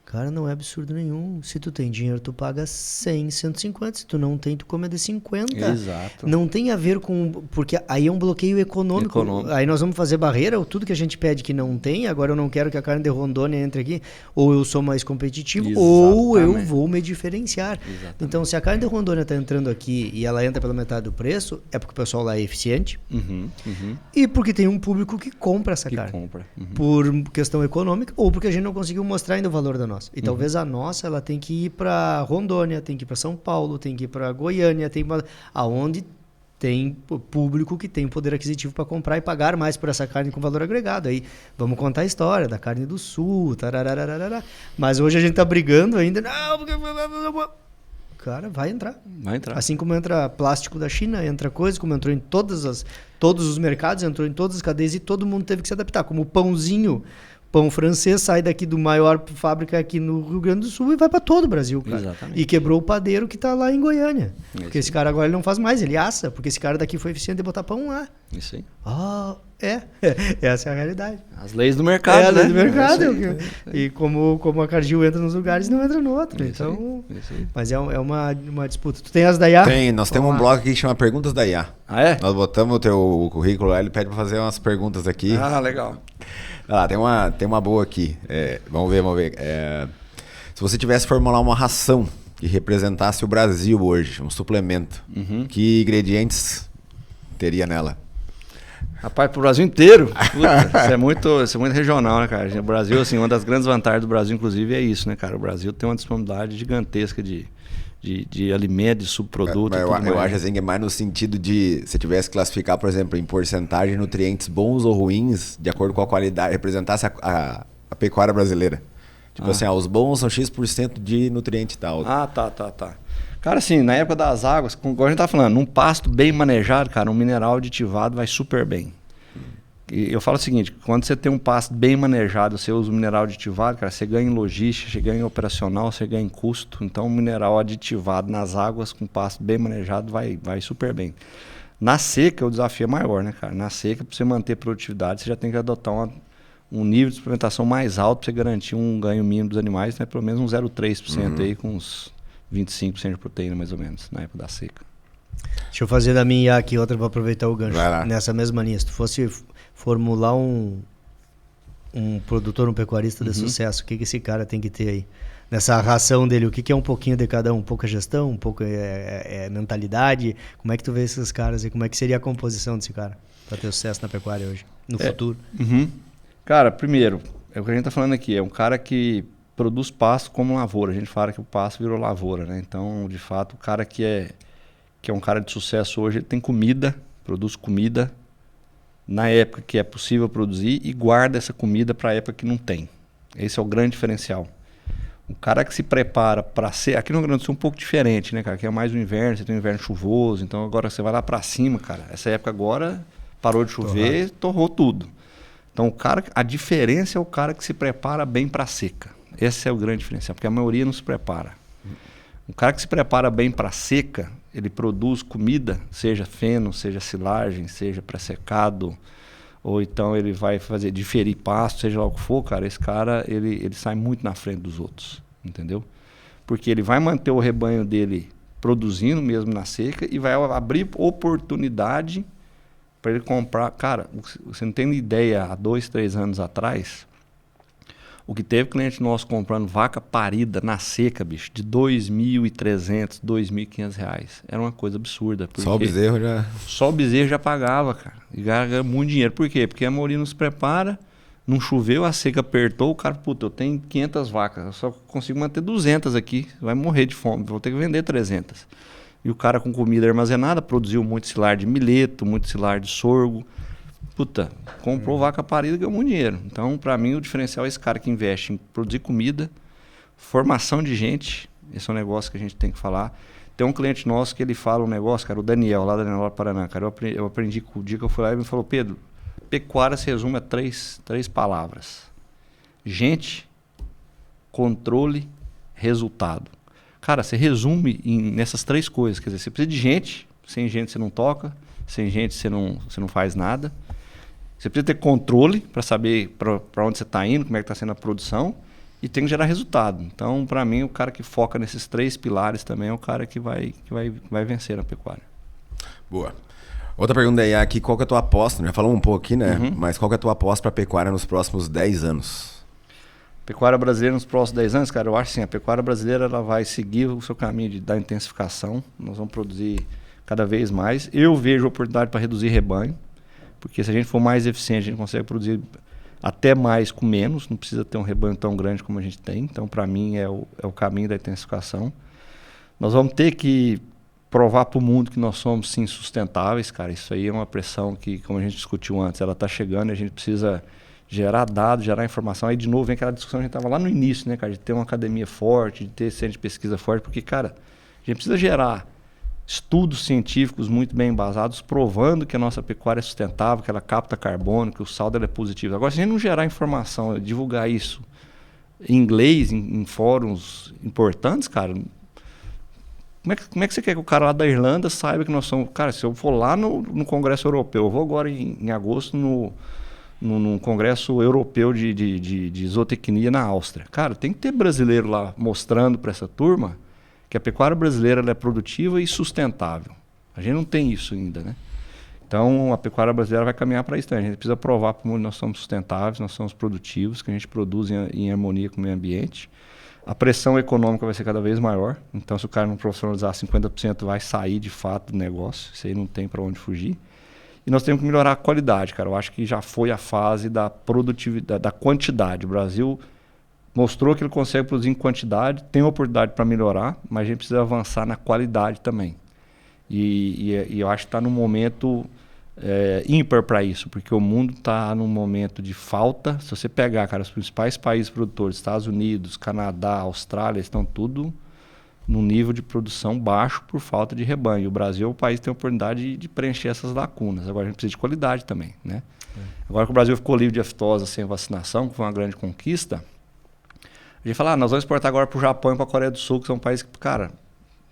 Cara, não é absurdo nenhum. Se tu tem dinheiro, tu paga 100, 150. Se tu não tem, tu come de 50. Exato. Não tem a ver com... Porque aí é um bloqueio econômico. Aí nós vamos fazer barreira, tudo que a gente pede que não tem, agora eu não quero que a carne de Rondônia entre aqui, ou eu sou mais competitivo, ou eu vou me diferenciar. Exatamente. Então, se a carne de Rondônia está entrando aqui e ela entra pela metade do preço, é porque o pessoal lá é eficiente e porque tem um público que compra essa carne. Por questão econômica ou porque a gente não conseguiu mostrar ainda o valor da nossa. E talvez a nossa ela tem que ir para Rondônia, tem que ir para São Paulo, tem que ir para Goiânia, tem aonde tem público que tem poder aquisitivo para comprar e pagar mais por essa carne com valor agregado. Aí vamos contar a história da carne do sul, tararararara. Mas hoje a gente tá brigando ainda. Não, porque... Cara, vai entrar. Assim como entra plástico da China, entra coisa, como entrou em todos os mercados, entrou em todas as cadeias e todo mundo teve que se adaptar. Como o pão francês sai daqui do maior fábrica aqui no Rio Grande do Sul e vai para todo o Brasil, cara. Exatamente. E quebrou o padeiro que tá lá em Goiânia. Porque esse cara agora ele não faz mais, ele assa, porque esse cara daqui foi eficiente de botar pão lá. Isso aí. Essa é a realidade. As leis do mercado, né? A lei do mercado. É isso aí. E como a Cargill entra nos lugares, não entra no outro. Isso Então, isso aí. mas é uma disputa. Tu tem as da IA? Nós temos um blog aqui que chama Perguntas da IA. Ah, é? Nós botamos o teu currículo lá, ele pede pra fazer umas perguntas aqui. Ah, legal. Olha lá, tem uma boa aqui. Vamos ver. Se você tivesse que formular uma ração que representasse o Brasil hoje, um suplemento, que ingredientes teria nela? Rapaz, pro Brasil inteiro. Puta, isso é muito regional, né, cara? O Brasil, assim, uma das grandes vantagens do Brasil, inclusive, é isso, né, cara? O Brasil tem uma disponibilidade gigantesca de alimento, de subproduto. Eu acho assim que é mais no sentido de, se tivesse que classificar, por exemplo, em porcentagem de nutrientes bons ou ruins, de acordo com a qualidade, representasse a pecuária brasileira. Tipo assim, os bons são X% de nutriente e tal. Ah, tá. Cara, assim, na época das águas, como a gente tá falando, num pasto bem manejado, cara, um mineral aditivado vai super bem. E eu falo o seguinte, quando você tem um pasto bem manejado, você usa o mineral aditivado, cara, você ganha em logística, você ganha em operacional, você ganha em custo. Então, um mineral aditivado nas águas, com pasto bem manejado, vai super bem. Na seca, o desafio é maior, né, cara? Na seca, para você manter produtividade, você já tem que adotar um nível de suplementação mais alto para você garantir um ganho mínimo dos animais, né? Pelo menos um 0,3% aí, com uns 25% de proteína, mais ou menos, na época da seca. Deixa eu fazer da minha IA aqui outra para aproveitar o gancho. Vai lá. Nessa mesma linha, se tu fosse formular um produtor, um pecuarista de sucesso, o que esse cara tem que ter aí? Nessa ração dele, o que é um pouquinho de cada um? Pouca gestão, um pouco mentalidade? Como é que tu vê esses caras e como é que seria a composição desse cara para ter sucesso na pecuária hoje, no futuro? Cara, primeiro, é o que a gente tá falando aqui, é um cara que produz pasto como lavoura. A gente fala que o pasto virou lavoura, né? Então, de fato, o cara que é um cara de sucesso hoje, ele tem comida, produz comida na época que é possível produzir e guarda essa comida para a época que não tem. Esse é o grande diferencial. O cara que se prepara para ser... Aqui no Rio Grande do Sul é um pouco diferente, né, cara? Aqui é mais o inverno, você tem um inverno chuvoso, então agora você vai lá para cima, cara. Essa época agora parou de chover, torrou tudo. Então, a diferença é o cara que se prepara bem para a seca. Esse é o grande diferencial, porque a maioria não se prepara. O cara que se prepara bem para a seca, ele produz comida, seja feno, seja silagem, seja pré-secado, ou então ele vai diferir pasto, seja lá o que for, cara, esse cara, ele sai muito na frente dos outros, entendeu? Porque ele vai manter o rebanho dele produzindo mesmo na seca e vai abrir oportunidade para ele comprar. Cara, você não tem ideia, há 2, 3 anos atrás, o que teve cliente nosso comprando vaca parida na seca, bicho, de R$ 2.300, R$ 2.500. Era uma coisa absurda. Só o bezerro já pagava, cara. E ganha muito dinheiro. Por quê? Porque a maioria não se prepara, não choveu, a seca apertou, o cara, puta, eu tenho 500 vacas, eu só consigo manter 200 aqui, vai morrer de fome, vou ter que vender 300. E o cara com comida armazenada produziu muito silar de milheto, muito silar de sorgo. Puta, comprou vaca parida e ganhou muito dinheiro. Então, para mim, o diferencial é esse cara que investe em produzir comida, formação de gente. Esse é um negócio que a gente tem que falar. Tem um cliente nosso que ele fala um negócio, cara, o Daniel, lá da Daniel Paraná. Cara, eu aprendi com o dia que eu fui lá e ele me falou, Pedro, pecuária se resume a três palavras. Gente, controle, resultado. Cara, você resume nessas 3 coisas. Quer dizer, você precisa de gente, sem gente você não toca, sem gente você não faz nada. Você precisa ter controle para saber para onde você está indo, como é que está sendo a produção, e tem que gerar resultado. Então, para mim, o cara que foca nesses 3 pilares também é o cara que vai vencer na pecuária. Boa. Outra pergunta aí aqui, qual que é a tua aposta? Já falou um pouco aqui, né? Mas qual que é a tua aposta para a pecuária nos próximos 10 anos? Pecuária brasileira nos próximos 10 anos, cara, eu acho assim, a pecuária brasileira ela vai seguir o seu caminho da intensificação. Nós vamos produzir cada vez mais. Eu vejo oportunidade para reduzir rebanho. Porque se a gente for mais eficiente, a gente consegue produzir até mais com menos. Não precisa ter um rebanho tão grande como a gente tem. Então, para mim, é o caminho da intensificação. Nós vamos ter que provar para o mundo que nós somos, sim, sustentáveis, cara. Isso aí é uma pressão que, como a gente discutiu antes, ela está chegando e a gente precisa gerar dados, gerar informação. Aí, de novo, vem aquela discussão que a gente estava lá no início, né, cara? De ter uma academia forte, de ter centro de pesquisa forte. Porque, cara, a gente precisa gerar estudos científicos muito bem embasados, provando que a nossa pecuária é sustentável, que ela capta carbono, que o saldo é positivo. Agora, se a gente não gerar informação, divulgar isso em inglês, em fóruns importantes, cara, Como é que você quer que o cara lá da Irlanda saiba que nós somos... Cara, se eu for lá no Congresso Europeu, eu vou agora em agosto num Congresso Europeu de Zootecnia na Áustria. Cara, tem que ter brasileiro lá mostrando para essa turma que a pecuária brasileira ela é produtiva e sustentável. A gente não tem isso ainda, né? Então, a pecuária brasileira vai caminhar para isso. Então, a gente precisa provar para o mundo que nós somos sustentáveis, nós somos produtivos, que a gente produz em harmonia com o meio ambiente. A pressão econômica vai ser cada vez maior. Então, se o cara não profissionalizar 50%, vai sair de fato do negócio. Isso aí não tem para onde fugir. E nós temos que melhorar a qualidade, cara. Eu acho que já foi a fase da produtividade, da quantidade. O Brasil mostrou que ele consegue produzir em quantidade, tem oportunidade para melhorar, mas a gente precisa avançar na qualidade também. E eu acho que está num momento ímpar para isso, porque o mundo está num momento de falta. Se você pegar, cara, os principais países produtores, Estados Unidos, Canadá, Austrália, estão tudo num nível de produção baixo por falta de rebanho. E o Brasil é o país que tem a oportunidade de preencher essas lacunas. Agora a gente precisa de qualidade também, né? Agora que o Brasil ficou livre de aftosa sem vacinação, que foi uma grande conquista, a gente fala, nós vamos exportar agora para o Japão e para a Coreia do Sul, que são países que, cara,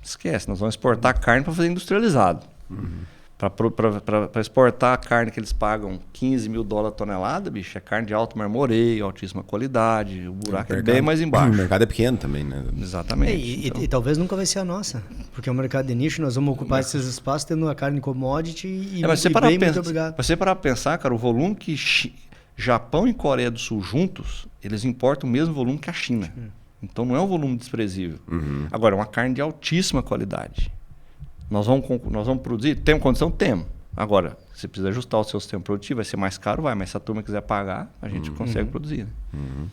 esquece, nós vamos exportar carne para fazer industrializado. Para exportar a carne que eles pagam $15 mil a tonelada, bicho, é carne de alto marmoreio, altíssima qualidade, o buraco é bem mais embaixo. O mercado é pequeno também, né? Exatamente. E talvez nunca vai ser a nossa, porque é um mercado de nicho, nós vamos ocupar esses espaços tendo a carne commodity e mas você bem, muito obrigado. Você parar para pensar, cara, o volume que Japão e Coreia do Sul juntos, eles importam o mesmo volume que a China. Então não é um volume desprezível. Agora, é uma carne de altíssima qualidade. Nós vamos produzir? Temos condição? Temos. Agora, você precisa ajustar o seu sistema produtivo, vai ser mais caro, vai, mas se a turma quiser pagar, a gente consegue produzir. Né?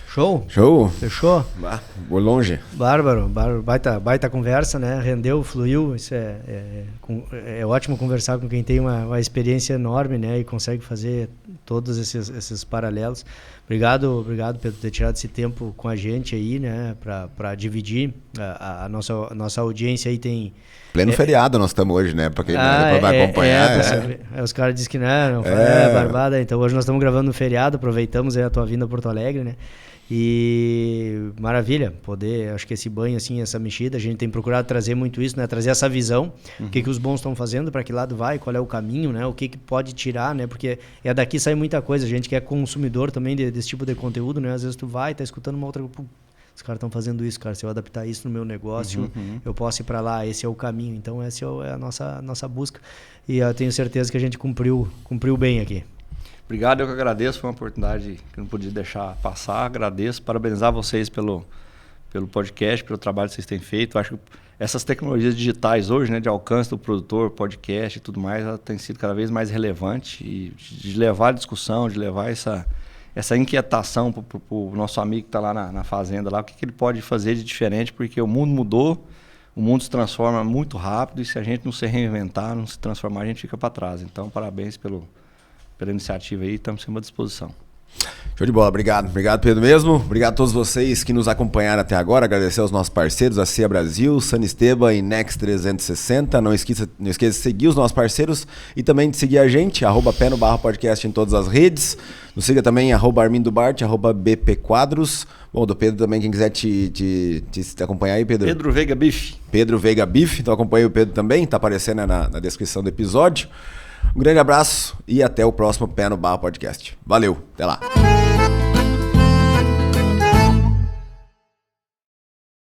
Show? Show? Fechou? Vou longe. Bárbaro, baita conversa, né? Rendeu, fluiu. Isso é ótimo conversar com quem tem uma experiência enorme, né? E consegue fazer todos esses paralelos. Obrigado, Pedro, por ter tirado esse tempo com a gente aí, né? Para dividir. A nossa audiência aí tem... Pleno feriado nós estamos hoje, né? Para quem vai acompanhar. Os caras dizem que não barbada. Então hoje nós estamos gravando no feriado, aproveitamos aí a tua vinda a Porto Alegre, né? E maravilha, acho que esse banho, assim, essa mexida, a gente tem procurado trazer muito isso, né? Trazer essa visão, o que os bons estão fazendo, para que lado vai, qual é o caminho, né? O que pode tirar, né? Porque daqui sai muita coisa, a gente que é consumidor também desse tipo de conteúdo, né? Às vezes tu tá escutando uma outra... Os caras estão fazendo isso, cara. Se eu adaptar isso no meu negócio, eu posso ir para lá. Esse é o caminho. Então, essa é a nossa busca. E eu tenho certeza que a gente cumpriu bem aqui. Obrigado, eu que agradeço. Foi uma oportunidade que não podia deixar passar. Agradeço, parabenizar vocês pelo podcast, pelo trabalho que vocês têm feito. Acho que essas tecnologias digitais hoje, né, de alcance do produtor, podcast e tudo mais, ela tem sido cada vez mais relevante. E de levar a discussão, de levar essa inquietação para o nosso amigo que está lá na fazenda, lá, o que ele pode fazer de diferente, porque o mundo mudou, o mundo se transforma muito rápido e se a gente não se reinventar, não se transformar, a gente fica para trás. Então, parabéns pela iniciativa aí, estamos sempre à disposição. Show de bola, obrigado. Obrigado, Pedro mesmo. Obrigado a todos vocês que nos acompanharam até agora. Agradecer aos nossos parceiros, a CEA Brasil, San Esteban e Next 360. Não esqueça de seguir os nossos parceiros e também de seguir a gente, @pé_no_podcast em todas as redes. Nos siga também, @ArmindoBart, @BPQuadros. Bom, do Pedro também, quem quiser te acompanhar aí, Pedro. Pedro Veiga Bife. Pedro Veiga Bife, então acompanha o Pedro também, tá aparecendo na descrição do episódio. Um grande abraço e até o próximo Pé no Barro Podcast. Valeu, até lá.